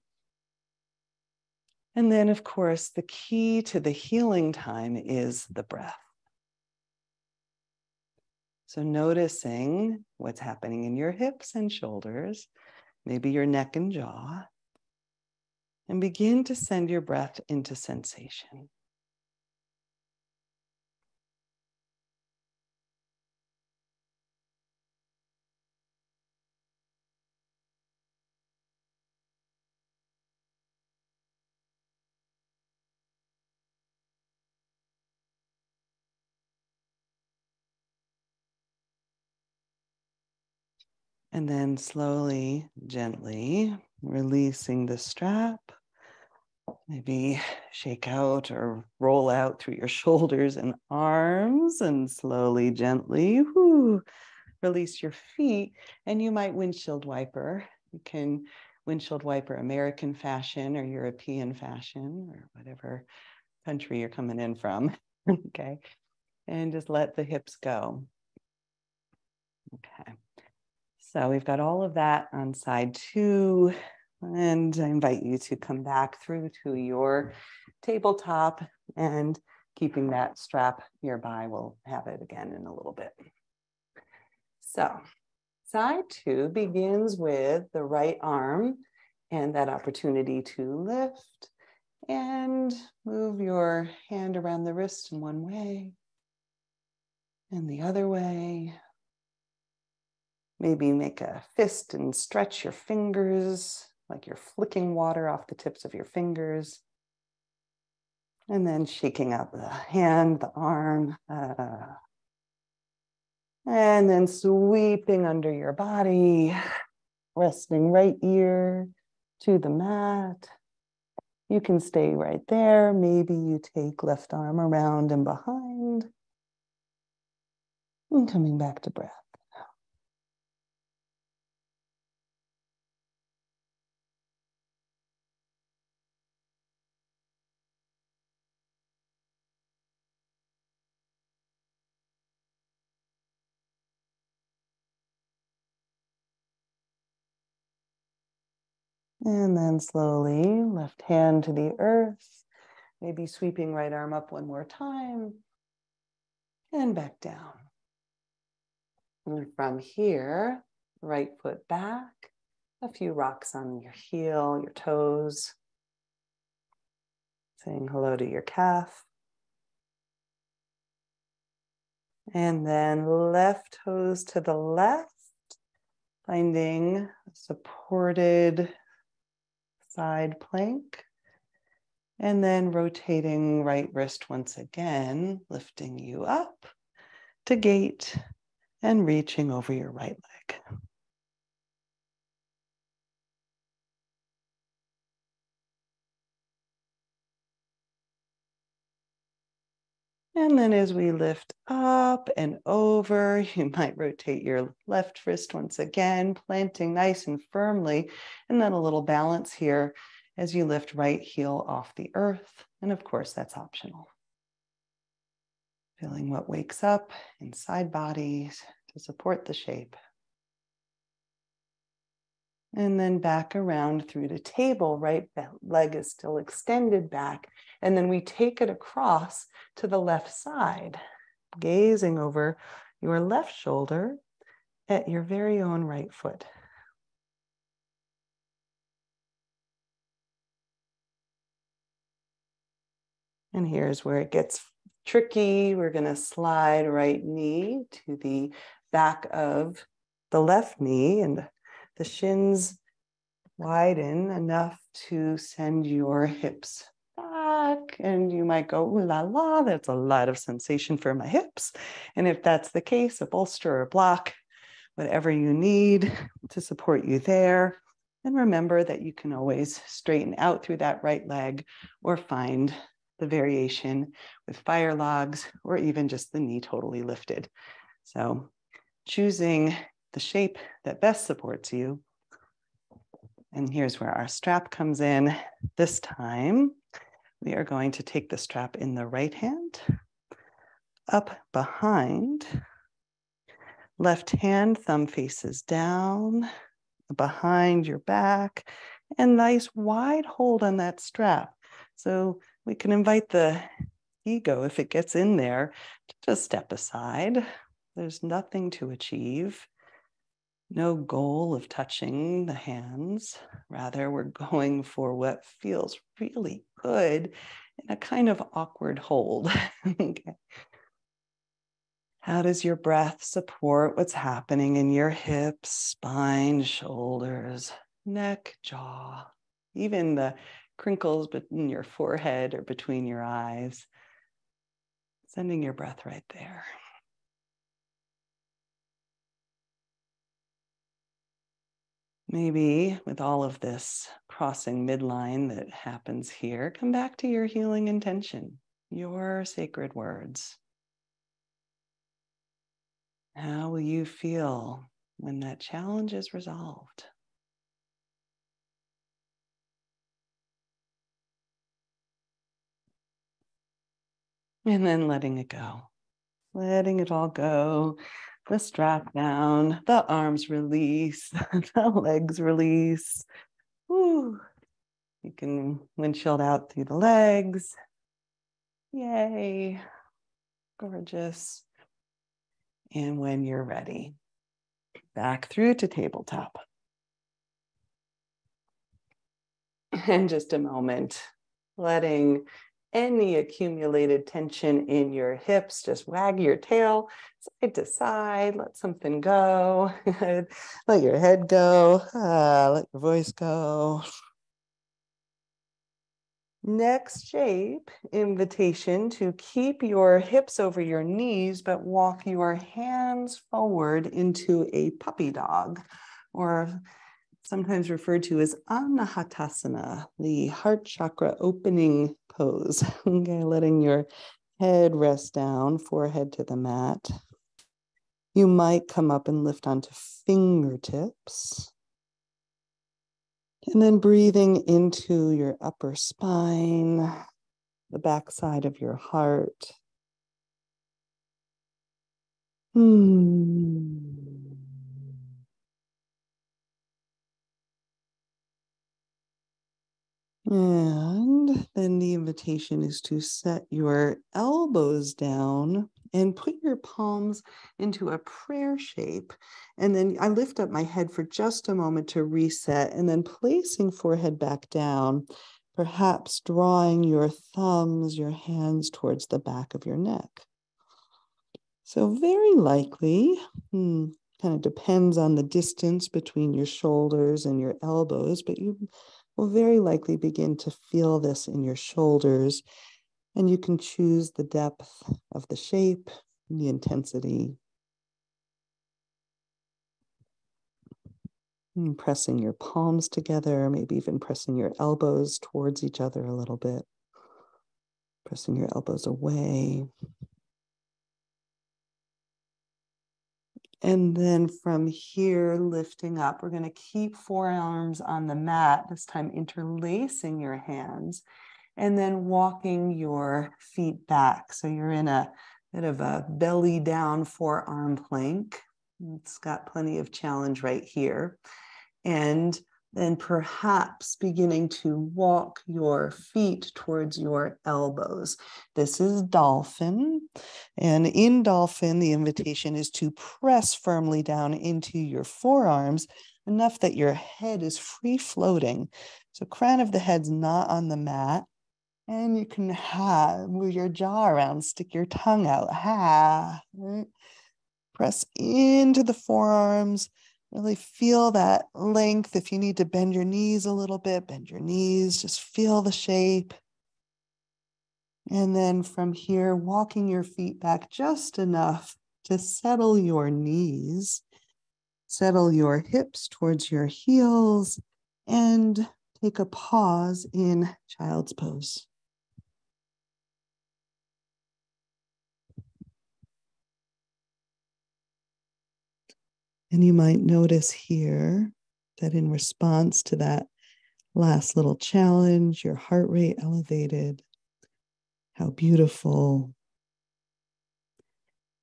And then, of course, the key to the healing time is the breath. So noticing what's happening in your hips and shoulders, maybe your neck and jaw, and begin to send your breath into sensation. And then slowly, gently releasing the strap. Maybe shake out or roll out through your shoulders and arms, and slowly, gently, release your feet. And you might windshield wiper. You can windshield wiper American fashion or European fashion or whatever country you're coming in from. Okay. And just let the hips go. Okay. So we've got all of that on side 2. And I invite you to come back through to your tabletop, and keeping that strap nearby. We'll have it again in a little bit. So side 2 begins with the right arm and that opportunity to lift and move your hand around the wrist in one way and the other way. Maybe make a fist and stretch your fingers like you're flicking water off the tips of your fingers. And then shaking out the hand, the arm. And then sweeping under your body, resting right ear to the mat. You can stay right there. Maybe you take left arm around and behind. And coming back to breath. And then slowly, left hand to the earth, maybe sweeping right arm up one more time, and back down. And from here, right foot back, a few rocks on your heel, your toes, saying hello to your calf. And then left toes to the left, finding supported side plank, and then rotating right wrist once again, lifting you up to gate, and reaching over your right leg. And then as we lift up and over, you might rotate your left wrist once again, planting nice and firmly, and then a little balance here as you lift right heel off the earth. And of course, that's optional. Feeling what wakes up inside bodies to support the shape. And then back around through the table, right leg is still extended back. And then we take it across to the left side, gazing over your left shoulder at your very own right foot. And here's where it gets tricky. We're going to slide right knee to the back of the left knee, and the shins widen enough to send your hips back. And you might go, ooh la la, that's a lot of sensation for my hips. And if that's the case, a bolster or a block, whatever you need to support you there. And remember that you can always straighten out through that right leg or find the variation with fire logs or even just the knee totally lifted. So choosing the shape that best supports you. And here's where our strap comes in. This time, we are going to take the strap in the right hand, up behind, left hand, thumb faces down, behind your back, and nice wide hold on that strap. So we can invite the ego, if it gets in there, to just step aside. There's nothing to achieve. No goal of touching the hands. Rather, we're going for what feels really good in a kind of awkward hold. Okay. How does your breath support what's happening in your hips, spine, shoulders, neck, jaw, even the crinkles in your forehead or between your eyes? Sending your breath right there. Maybe with all of this crossing midline that happens here, come back to your healing intention, your sacred words. How will you feel when that challenge is resolved? And then letting it go, letting it all go. The strap down, the arms release, the legs release. Woo. You can windshield out through the legs. Yay, gorgeous. And when you're ready, back through to tabletop. And just a moment, letting any accumulated tension in your hips, just wag your tail side to side, let something go, let your head go, let your voice go. Next shape, invitation to keep your hips over your knees, but walk your hands forward into a puppy dog, or sometimes referred to as Anahatasana, the heart chakra opening pose. Okay, letting your head rest down, forehead to the mat. You might come up and lift onto fingertips. And then breathing into your upper spine, the backside of your heart. And then the invitation is to set your elbows down and put your palms into a prayer shape. And then I lift up my head for just a moment to reset, and then placing forehead back down, perhaps drawing your thumbs, your hands towards the back of your neck. So very likely, kind of depends on the distance between your shoulders and your elbows, but you will very likely begin to feel this in your shoulders, and you can choose the depth of the shape, the intensity. And pressing your palms together, maybe even pressing your elbows towards each other a little bit. Pressing your elbows away. And then from here, lifting up, we're going to keep forearms on the mat, this time interlacing your hands, and then walking your feet back. So you're in a bit of a belly down forearm plank. It's got plenty of challenge right here. And then perhaps beginning to walk your feet towards your elbows. This is dolphin. And in dolphin, the invitation is to press firmly down into your forearms, enough that your head is free floating. So crown of the head's not on the mat. And you can move your jaw around, stick your tongue out. Right? Press into the forearms. Really feel that length. If you need to bend your knees a little bit, bend your knees. Just feel the shape. And then from here, walking your feet back just enough to settle your knees, settle your hips towards your heels, and take a pause in child's pose. And you might notice here that in response to that last little challenge, your heart rate elevated. How beautiful.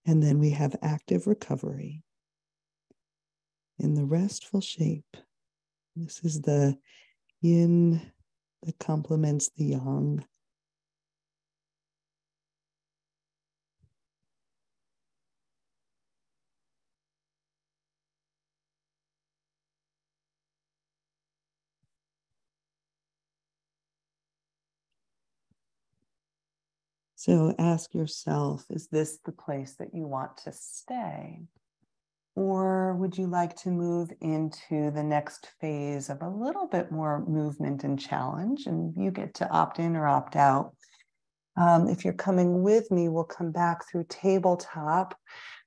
And then we have active recovery in the restful shape. This is the yin that complements the yang. So ask yourself, is this the place that you want to stay? Or would you like to move into the next phase of a little bit more movement and challenge? And you get to opt in or opt out. If you're coming with me, we'll come back through tabletop,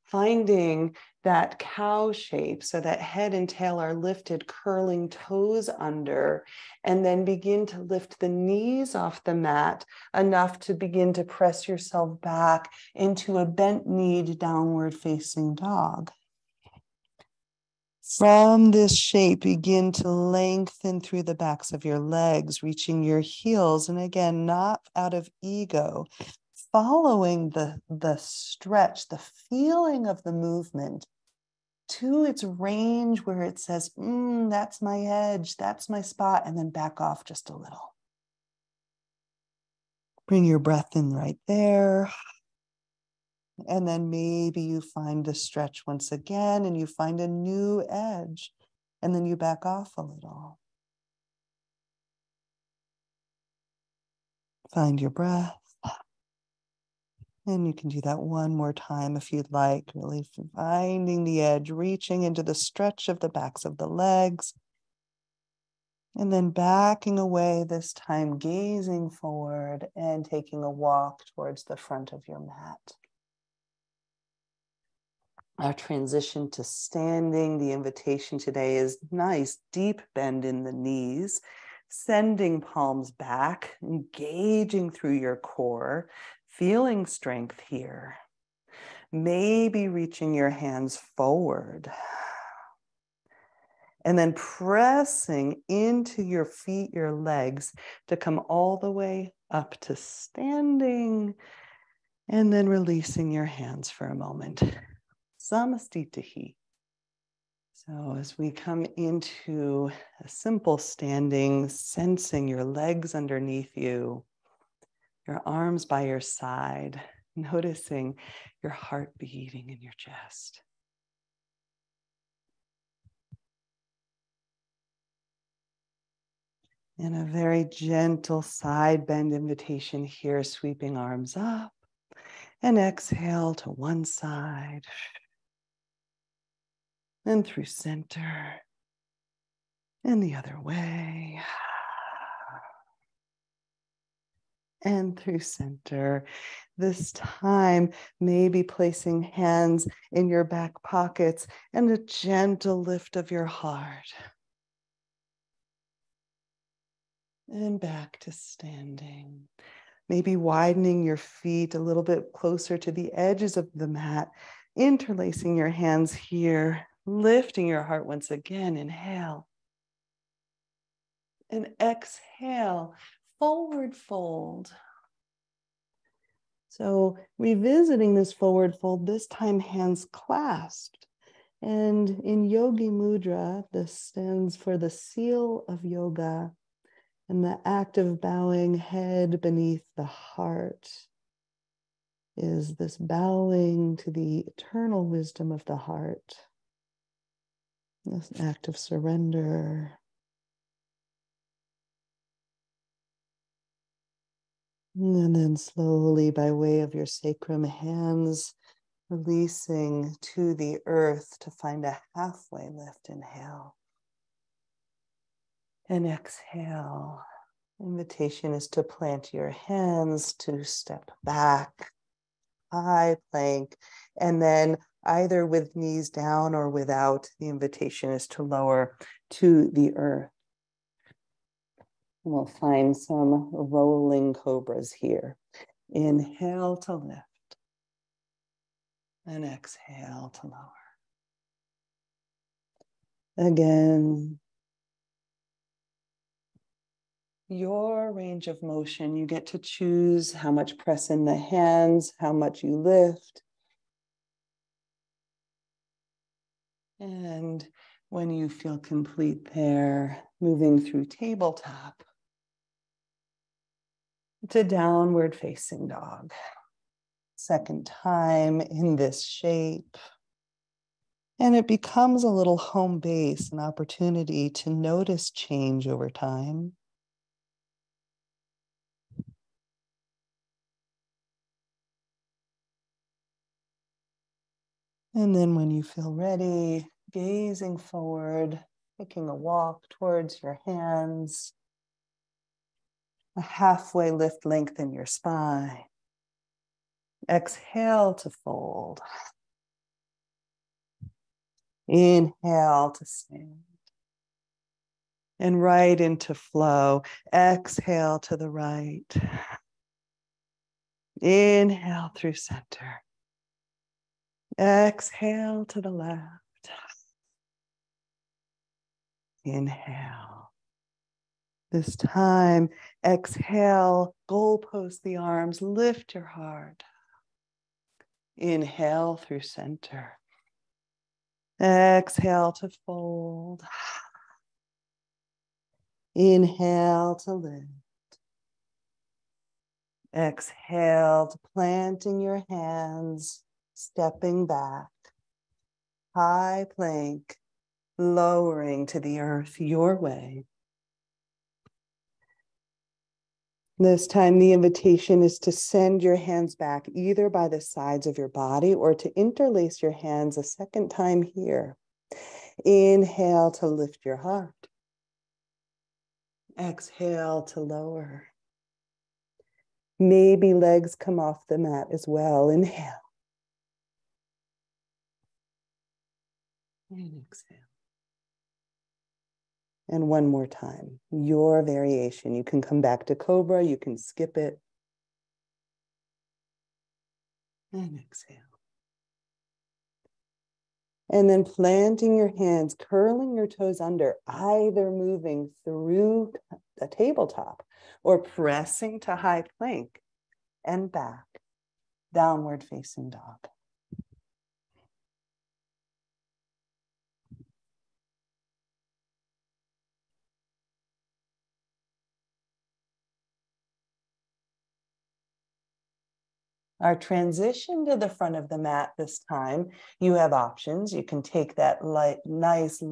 finding that cow shape so that head and tail are lifted, curling toes under, and then begin to lift the knees off the mat enough to begin to press yourself back into a bent kneed downward facing dog. From this shape, begin to lengthen through the backs of your legs, reaching your heels. And again, not out of ego, following the stretch, the feeling of the movement to its range where it says, that's my edge, that's my spot, and then back off just a little. Bring your breath in right there. And then maybe you find a stretch once again and you find a new edge. And then you back off a little. Find your breath. And you can do that one more time if you'd like. Really finding the edge, reaching into the stretch of the backs of the legs. And then backing away, this time gazing forward and taking a walk towards the front of your mat. Our transition to standing, the invitation today is nice, deep bend in the knees, sending palms back, engaging through your core, feeling strength here. Maybe reaching your hands forward. And then pressing into your feet, your legs to come all the way up to standing. And then releasing your hands for a moment. Samastitihi. So as we come into a simple standing, sensing your legs underneath you, your arms by your side, noticing your heart beating in your chest. And a very gentle side bend invitation here, sweeping arms up and exhale to one side. And through center and the other way. And through center. This time, maybe placing hands in your back pockets and a gentle lift of your heart. And back to standing. Maybe widening your feet a little bit closer to the edges of the mat, interlacing your hands here, lifting your heart once again. Inhale. And exhale, forward fold. So revisiting this forward fold, this time hands clasped. And in Yogi Mudra, this stands for the seal of yoga and the act of bowing head beneath the heart is this bowing to the eternal wisdom of the heart, this act of surrender. And then slowly, by way of your sacrum, hands releasing to the earth to find a halfway lift. Inhale. And exhale. Invitation is to plant your hands, to step back, high plank, and then either with knees down or without, the invitation is to lower to the earth. We'll find some rolling cobras here. Inhale to lift and exhale to lower. Again, your range of motion, you get to choose how much press in the hands, how much you lift. And when you feel complete there, moving through tabletop to downward facing dog. Second time in this shape. And it becomes a little home base, an opportunity to notice change over time. And then when you feel ready, gazing forward, taking a walk towards your hands, a halfway lift, lengthen your spine. Exhale to fold. Inhale to stand. And right into flow. Exhale to the right. Inhale through center. Exhale to the left. Inhale. This time, exhale, goalpost the arms, lift your heart. Inhale through center. Exhale to fold. Inhale to lift. Exhale to planting your hands, stepping back. High plank, lowering to the earth your way. This time, the invitation is to send your hands back either by the sides of your body or to interlace your hands a second time here. Inhale to lift your heart. Exhale to lower. Maybe legs come off the mat as well. Inhale. And exhale. And one more time, your variation. You can come back to cobra, you can skip it. And exhale. And then planting your hands, curling your toes under, either moving through the tabletop or pressing to high plank and back, downward facing dog. Our transition to the front of the mat this time, you have options. You can take that light, nice,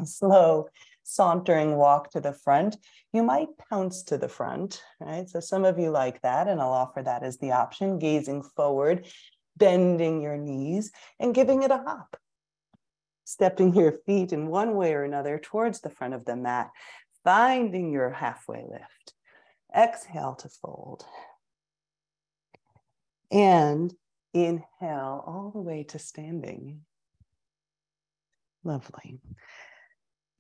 slow sauntering walk to the front. You might pounce to the front, right? So some of you like that, and I'll offer that as the option, gazing forward, bending your knees, and giving it a hop. Stepping your feet in one way or another towards the front of the mat, finding your halfway lift. Exhale to fold. And inhale all the way to standing. Lovely.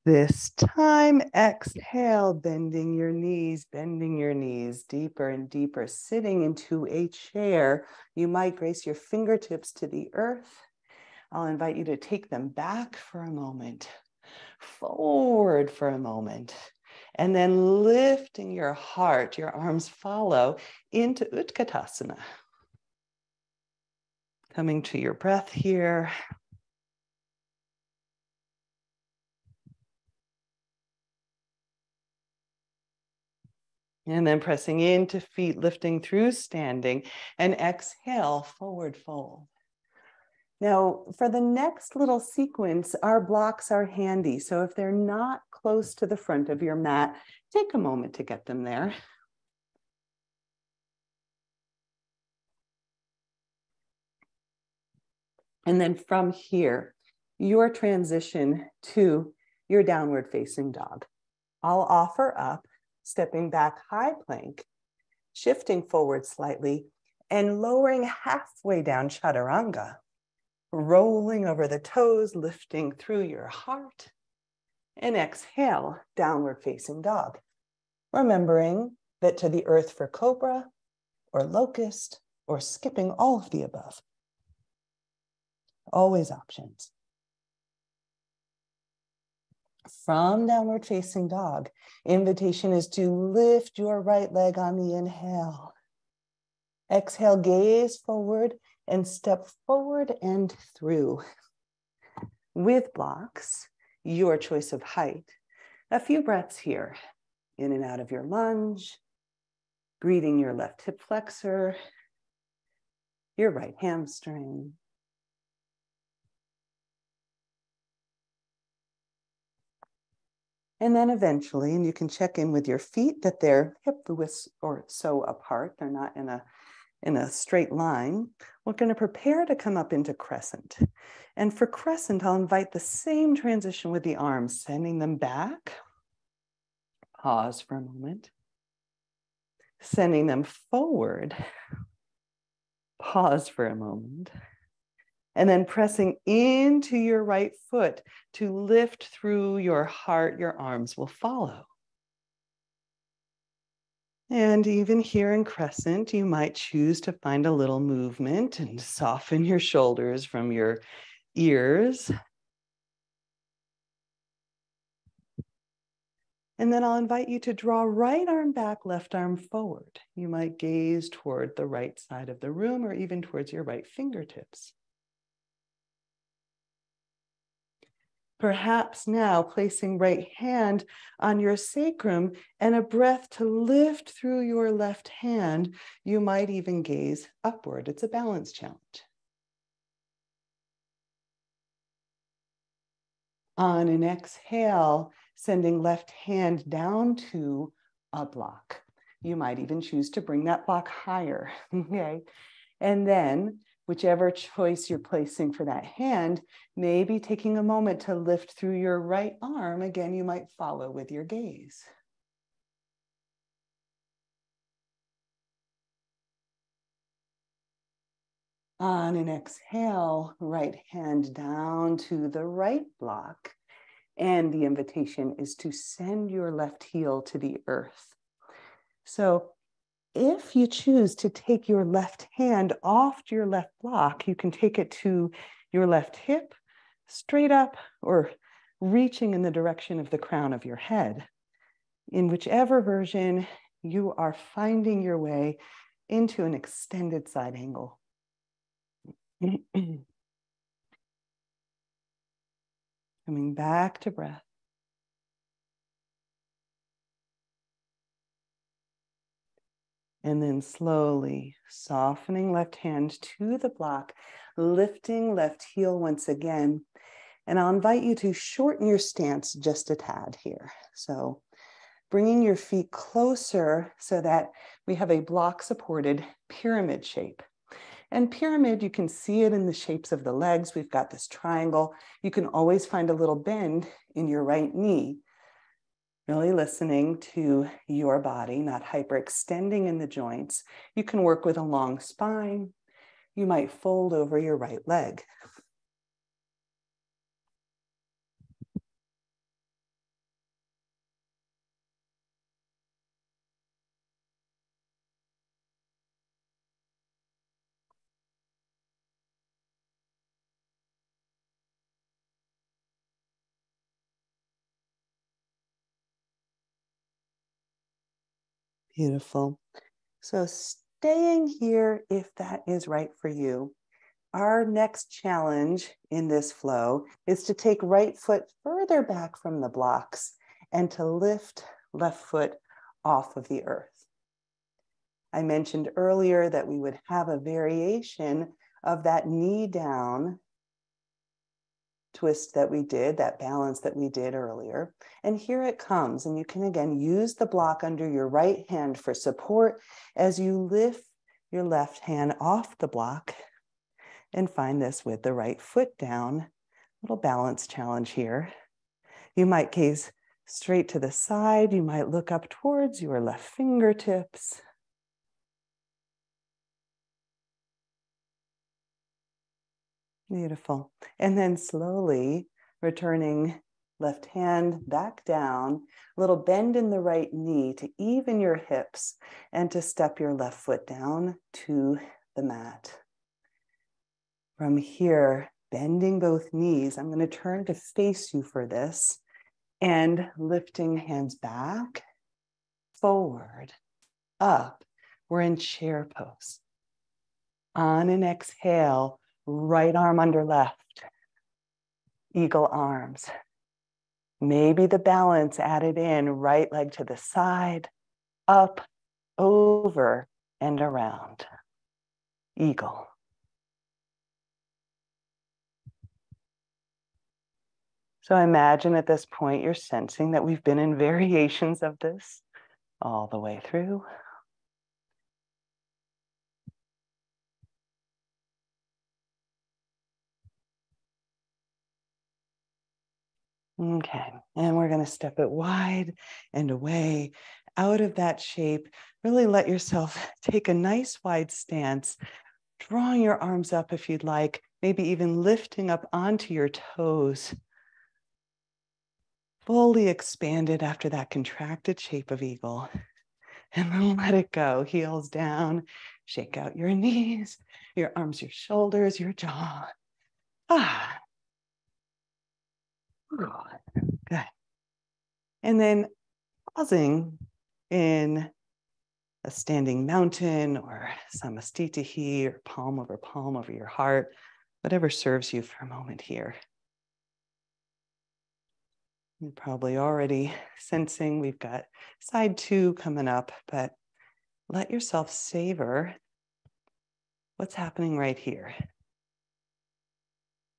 This time, exhale, bending your knees deeper and deeper, sitting into a chair. You might grace your fingertips to the earth. I'll invite you to take them back for a moment, forward for a moment, and then lifting your heart, your arms follow into Utkatasana. Coming to your breath here. And then pressing into feet, lifting through standing, and exhale, forward fold. Now, for the next little sequence, our blocks are handy. So if they're not close to the front of your mat, take a moment to get them there. And then from here, your transition to your downward facing dog. I'll offer up, stepping back high plank, shifting forward slightly, and lowering halfway down chaturanga, rolling over the toes, lifting through your heart, and exhale, downward facing dog. Remembering that to the earth for cobra or locust or skipping all of the above. Always options. From downward facing dog, invitation is to lift your right leg on the inhale. Exhale, gaze forward and step forward and through. With blocks, your choice of height. A few breaths here, in and out of your lunge, greeting your left hip flexor, your right hamstring. And then eventually, and you can check in with your feet that they're hip width or so apart, they're not in a straight line. We're going to prepare to come up into crescent. And for crescent, I'll invite the same transition with the arms, sending them back. Pause for a moment. Sending them forward. Pause for a moment. And then pressing into your right foot to lift through your heart, your arms will follow. And even here in crescent, you might choose to find a little movement and soften your shoulders from your ears. And then I'll invite you to draw right arm back, left arm forward. You might gaze toward the right side of the room or even towards your right fingertips. Perhaps now placing right hand on your sacrum and a breath to lift through your left hand, you might even gaze upward. It's a balance challenge. On an exhale, sending left hand down to a block. You might even choose to bring that block higher, okay? And then whichever choice you're placing for that hand, maybe taking a moment to lift through your right arm. Again, you might follow with your gaze. On an exhale, right hand down to the right block. And the invitation is to send your left heel to the earth. So if you choose to take your left hand off your left block, you can take it to your left hip, straight up, or reaching in the direction of the crown of your head. In whichever version, you are finding your way into an extended side angle. Coming back to breath. And then slowly softening left hand to the block, lifting left heel once again. And I'll invite you to shorten your stance just a tad here. So bringing your feet closer so that we have a block supported pyramid shape. And pyramid, you can see it in the shapes of the legs. We've got this triangle. You can always find a little bend in your right knee. Really listening to your body, not hyperextending in the joints. You can work with a long spine. You might fold over your right leg. Beautiful. So staying here, if that is right for you, our next challenge in this flow is to take right foot further back from the blocks and to lift left foot off of the earth. I mentioned earlier that we would have a variation of that knee down twist that we did, that balance that we did earlier. And here it comes. And you can again use the block under your right hand for support as you lift your left hand off the block and find this with the right foot down. Little balance challenge here. You might gaze straight to the side. You might look up towards your left fingertips. Beautiful. And then slowly returning left hand back down, a little bend in the right knee to even your hips and to step your left foot down to the mat. From here, bending both knees, I'm going to turn to face you for this and lifting hands back, forward, up. We're in chair pose. On an exhale, right arm under left, eagle arms. Maybe the balance added in, right leg to the side, up, over, and around. Eagle. So imagine at this point, you're sensing that we've been in variations of this all the way through. Okay, and we're going to step it wide and away out of that shape. Really let yourself take a nice wide stance, drawing your arms up if you'd like, maybe even lifting up onto your toes. Fully expanded after that contracted shape of eagle. And then let it go, heels down, shake out your knees, your arms, your shoulders, your jaw. Ah. Good. And then pausing in a standing mountain or samastitihi or palm over your heart, whatever serves you for a moment here. You're probably already sensing we've got side 2 coming up, but let yourself savor what's happening right here.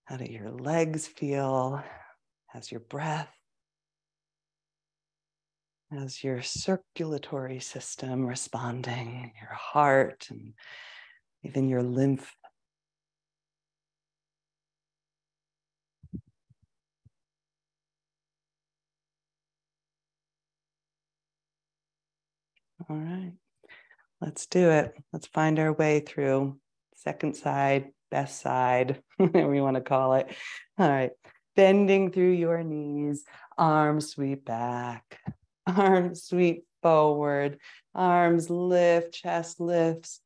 How do your legs feel? How's your breath? How's your circulatory system responding? Your heart and even your lymph. All right, let's do it. Let's find our way through second side, best side, whatever you want to call it. All right, bending through your knees, arms sweep back, arms sweep forward, arms lift, chest lifts,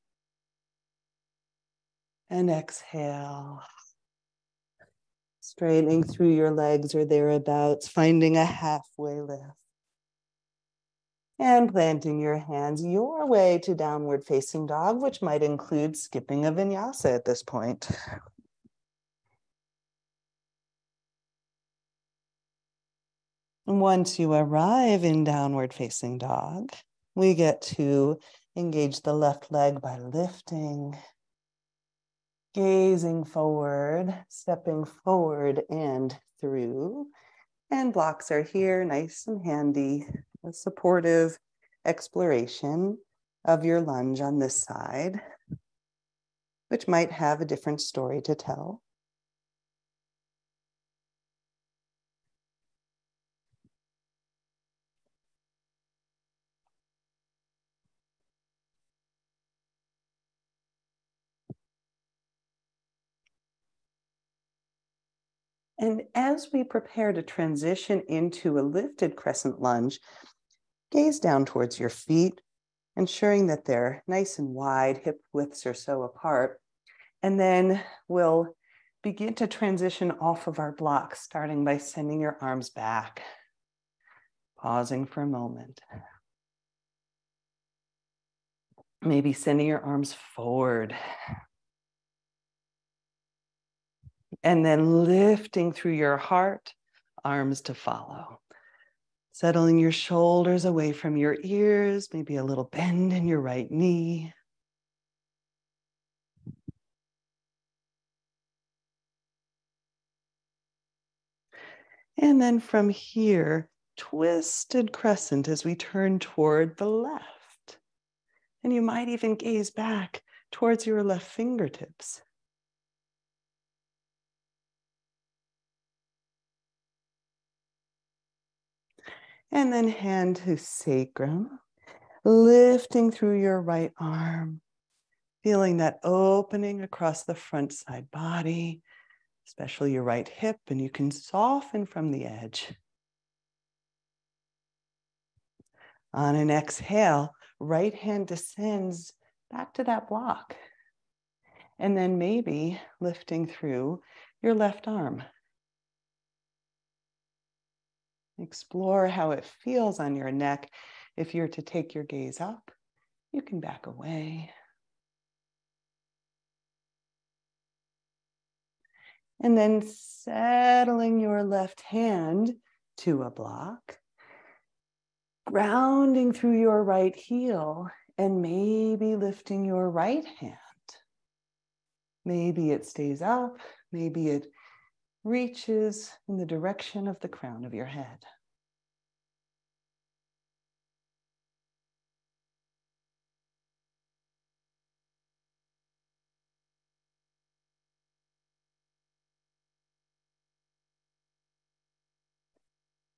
and exhale. Straightening through your legs or thereabouts, finding a halfway lift. And planting your hands your way to downward facing dog, which might include skipping a vinyasa at this point. Once you arrive in downward facing dog, we get to engage the left leg by lifting, gazing forward, stepping forward and through. And blocks are here, nice and handy. A supportive exploration of your lunge on this side, which might have a different story to tell. And as we prepare to transition into a lifted crescent lunge, gaze down towards your feet, ensuring that they're nice and wide, hip widths or so apart. And then we'll begin to transition off of our blocks, starting by sending your arms back, pausing for a moment. Maybe sending your arms forward. And then lifting through your heart, arms to follow. Settling your shoulders away from your ears, maybe a little bend in your right knee. And then from here, twisted crescent as we turn toward the left. And you might even gaze back towards your left fingertips. And then hand to sacrum, lifting through your right arm, feeling that opening across the front side body, especially your right hip, and you can soften from the edge. On an exhale, right hand descends back to that block. And then maybe lifting through your left arm. Explore how it feels on your neck. If you're to take your gaze up, you can back away. And then settling your left hand to a block, grounding through your right heel, and maybe lifting your right hand. Maybe it stays up, maybe it reaches in the direction of the crown of your head.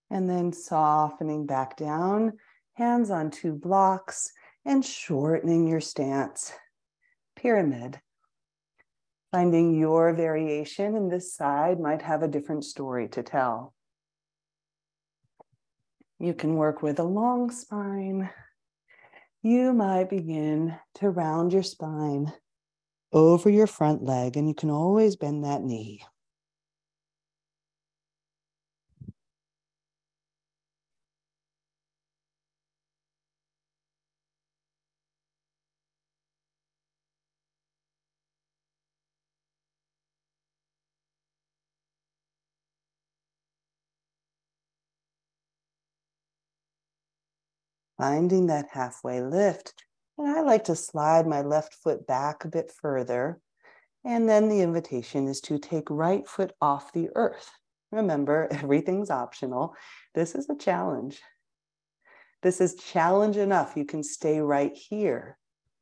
And then softening back down, hands on two blocks, and shortening your stance. Pyramid. Finding your variation in this side might have a different story to tell. You can work with a long spine. You might begin to round your spine over your front leg, and you can always bend that knee. Finding that halfway lift. And I like to slide my left foot back a bit further. And then the invitation is to take right foot off the earth. Remember, everything's optional. This is a challenge. This is challenge enough. You can stay right here.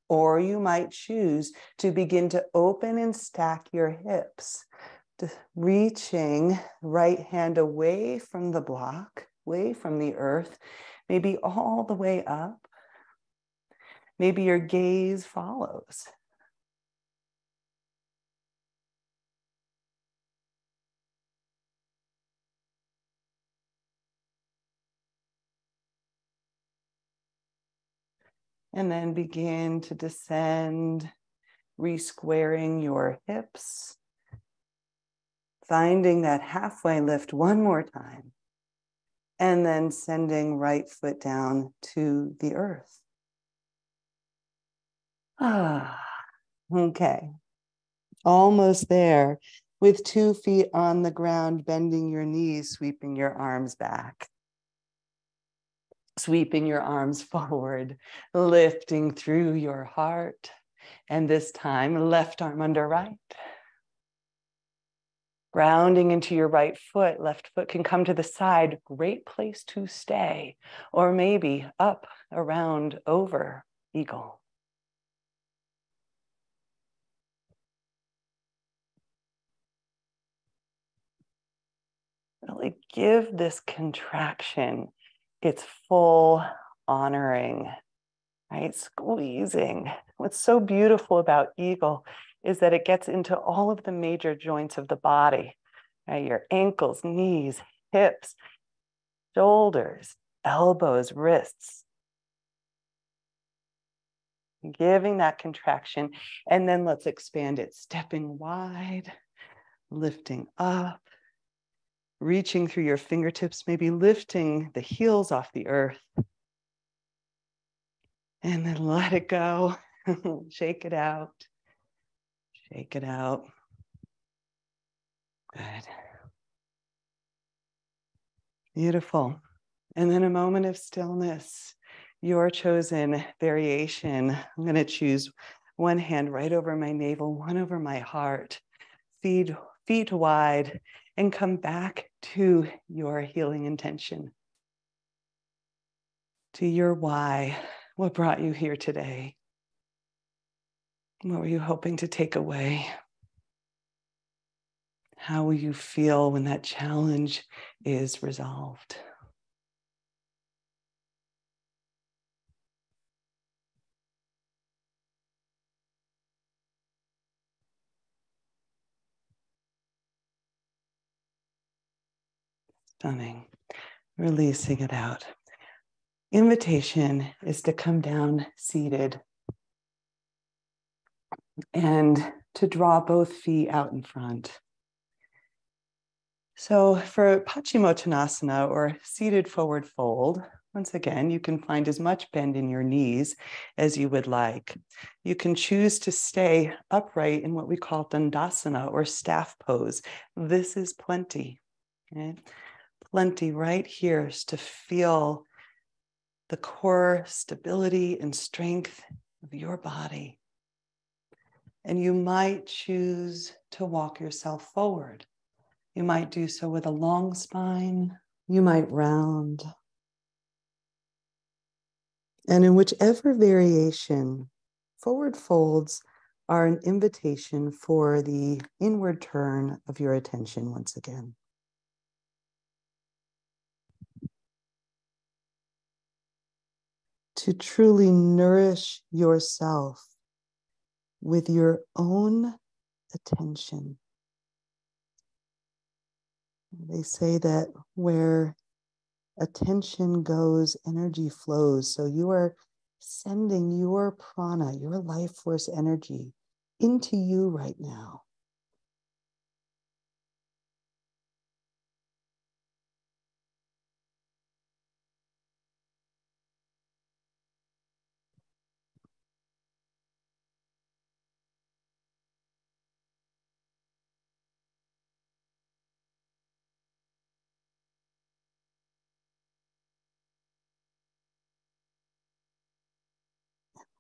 Or you might choose to begin to open and stack your hips, reaching right hand away from the block, away from the earth, maybe all the way up. Maybe your gaze follows. And then begin to descend, re-squaring your hips, finding that halfway lift one more time, and then sending right foot down to the earth. Okay. Almost there, with 2 feet on the ground, bending your knees, sweeping your arms back. Sweeping your arms forward, lifting through your heart. And this time, left arm under right. Grounding into your right foot, left foot can come to the side, great place to stay. Or maybe up, around, over, eagle. Really give this contraction its full honoring, right? Squeezing. What's so beautiful about eagle is that it gets into all of the major joints of the body, right? Your ankles, knees, hips, shoulders, elbows, wrists. Giving that contraction, and then let's expand it, stepping wide, lifting up, reaching through your fingertips, maybe lifting the heels off the earth. And then let it go. Shake it out. Shake it out. Good. Beautiful. And then a moment of stillness, your chosen variation. I'm going to choose one hand right over my navel, one over my heart, feet wide, and come back to your healing intention, to your why. What brought you here today? What were you hoping to take away? How will you feel when that challenge is resolved? Stunning. Releasing it out. Invitation is to come down seated and to draw both feet out in front. So for Paschimottanasana, or seated forward fold, once again, you can find as much bend in your knees as you would like. You can choose to stay upright in what we call Dandasana, or staff pose. This is plenty. Okay? Plenty right here is to feel the core stability and strength of your body. And you might choose to walk yourself forward. You might do so with a long spine. You might round. And in whichever variation, forward folds are an invitation for the inward turn of your attention once again. To truly nourish yourself with your own attention. They say that where attention goes, energy flows. So you are sending your prana, your life force energy into you right now.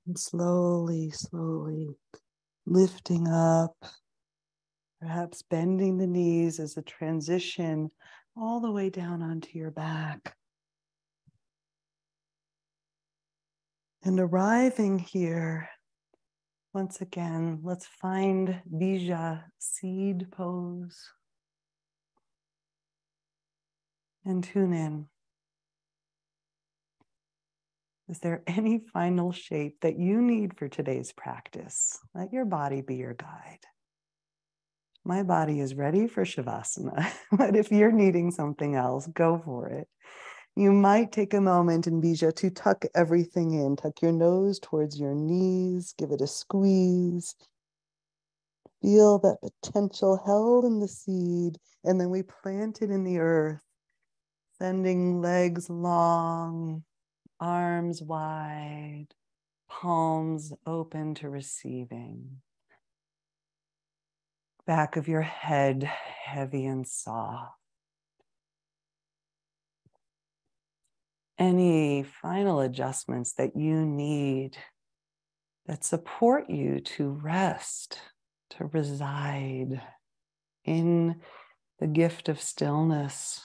And slowly, slowly lifting up, perhaps bending the knees as a transition all the way down onto your back. And arriving here, once again, let's find Bija, seed pose, and tune in. Is there any final shape that you need for today's practice? Let your body be your guide. My body is ready for Shavasana, but if you're needing something else, go for it. You might take a moment in Bija to tuck everything in. Tuck your nose towards your knees, give it a squeeze. Feel that potential held in the seed, and then we plant it in the earth, sending legs long, arms wide, palms open to receiving. Back of your head heavy and soft. Any final adjustments that you need that support you to rest, to reside in the gift of stillness.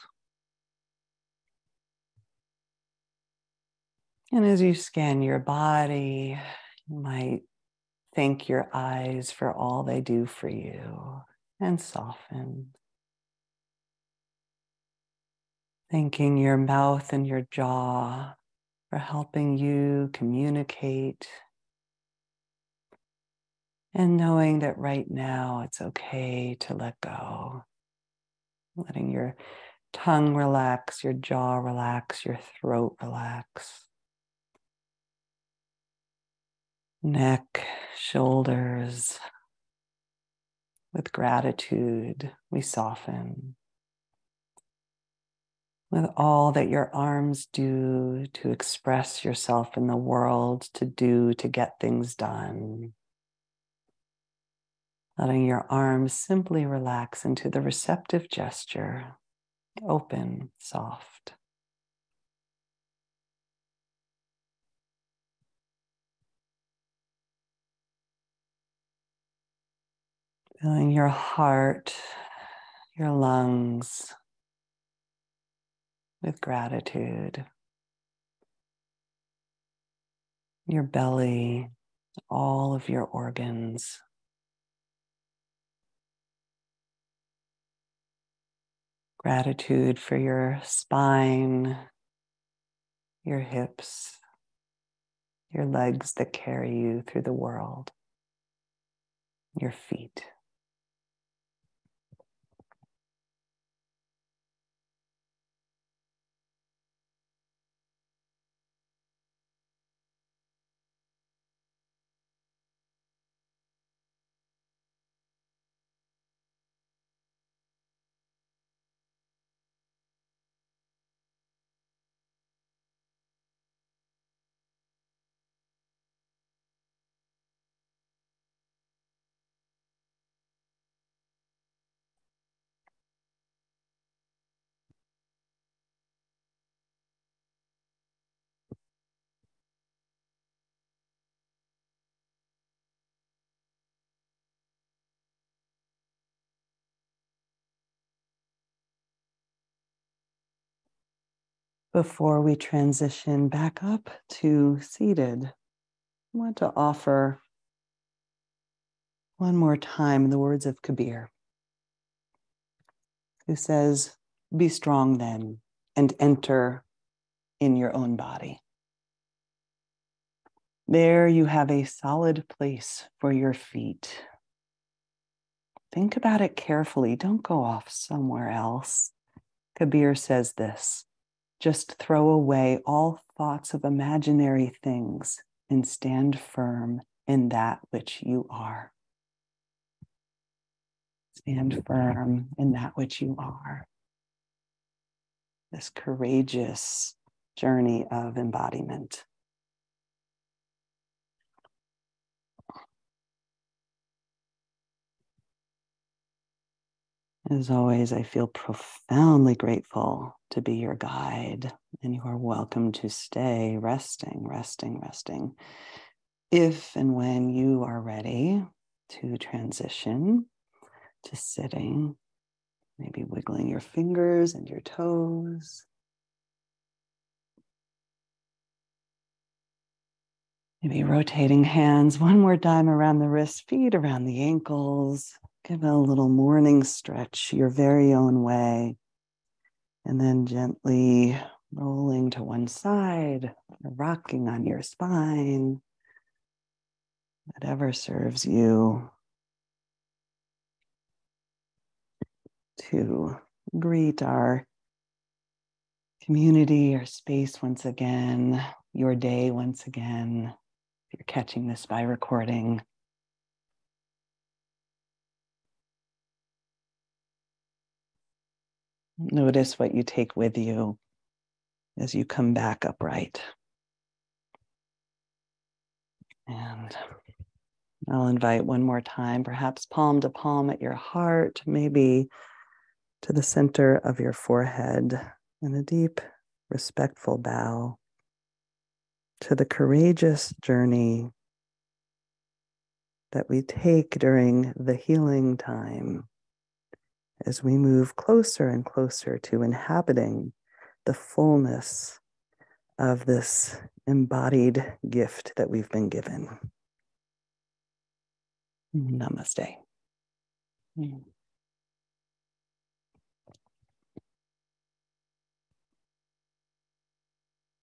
And as you scan your body, you might thank your eyes for all they do for you and soften. Thanking your mouth and your jaw for helping you communicate. And knowing that right now it's okay to let go. Letting your tongue relax, your jaw relax, your throat relax. Neck, shoulders. With gratitude, we soften. with all that your arms do to express yourself in the world, to do, to get things done. Letting your arms simply relax into the receptive gesture, open, soft. Filling your heart, your lungs with gratitude, your belly, all of your organs. Gratitude for your spine, your hips, your legs that carry you through the world, your feet. Before we transition back up to seated, I want to offer one more time the words of Kabir, who says, "Be strong then and enter in your own body. There you have a solid place for your feet. Think about it carefully. Don't go off somewhere else." Kabir says this: just throw away all thoughts of imaginary things and stand firm in that which you are. Stand firm in that which you are. This courageous journey of embodiment. As always, I feel profoundly grateful to be your guide, and you are welcome to stay resting, resting, resting. If and when you are ready to transition to sitting, maybe wiggling your fingers and your toes. Maybe rotating hands one more time around the wrists, feet around the ankles. Give it a little morning stretch your very own way. And then gently rolling to one side, rocking on your spine, whatever serves you, to greet our community, our space once again, your day once again. If you're catching this by recording. Notice what you take with you as you come back upright. And I'll invite one more time, perhaps palm to palm at your heart, maybe to the center of your forehead, and a deep, respectful bow to the courageous journey that we take during the healing time as we move closer and closer to inhabiting the fullness of this embodied gift that we've been given. Namaste.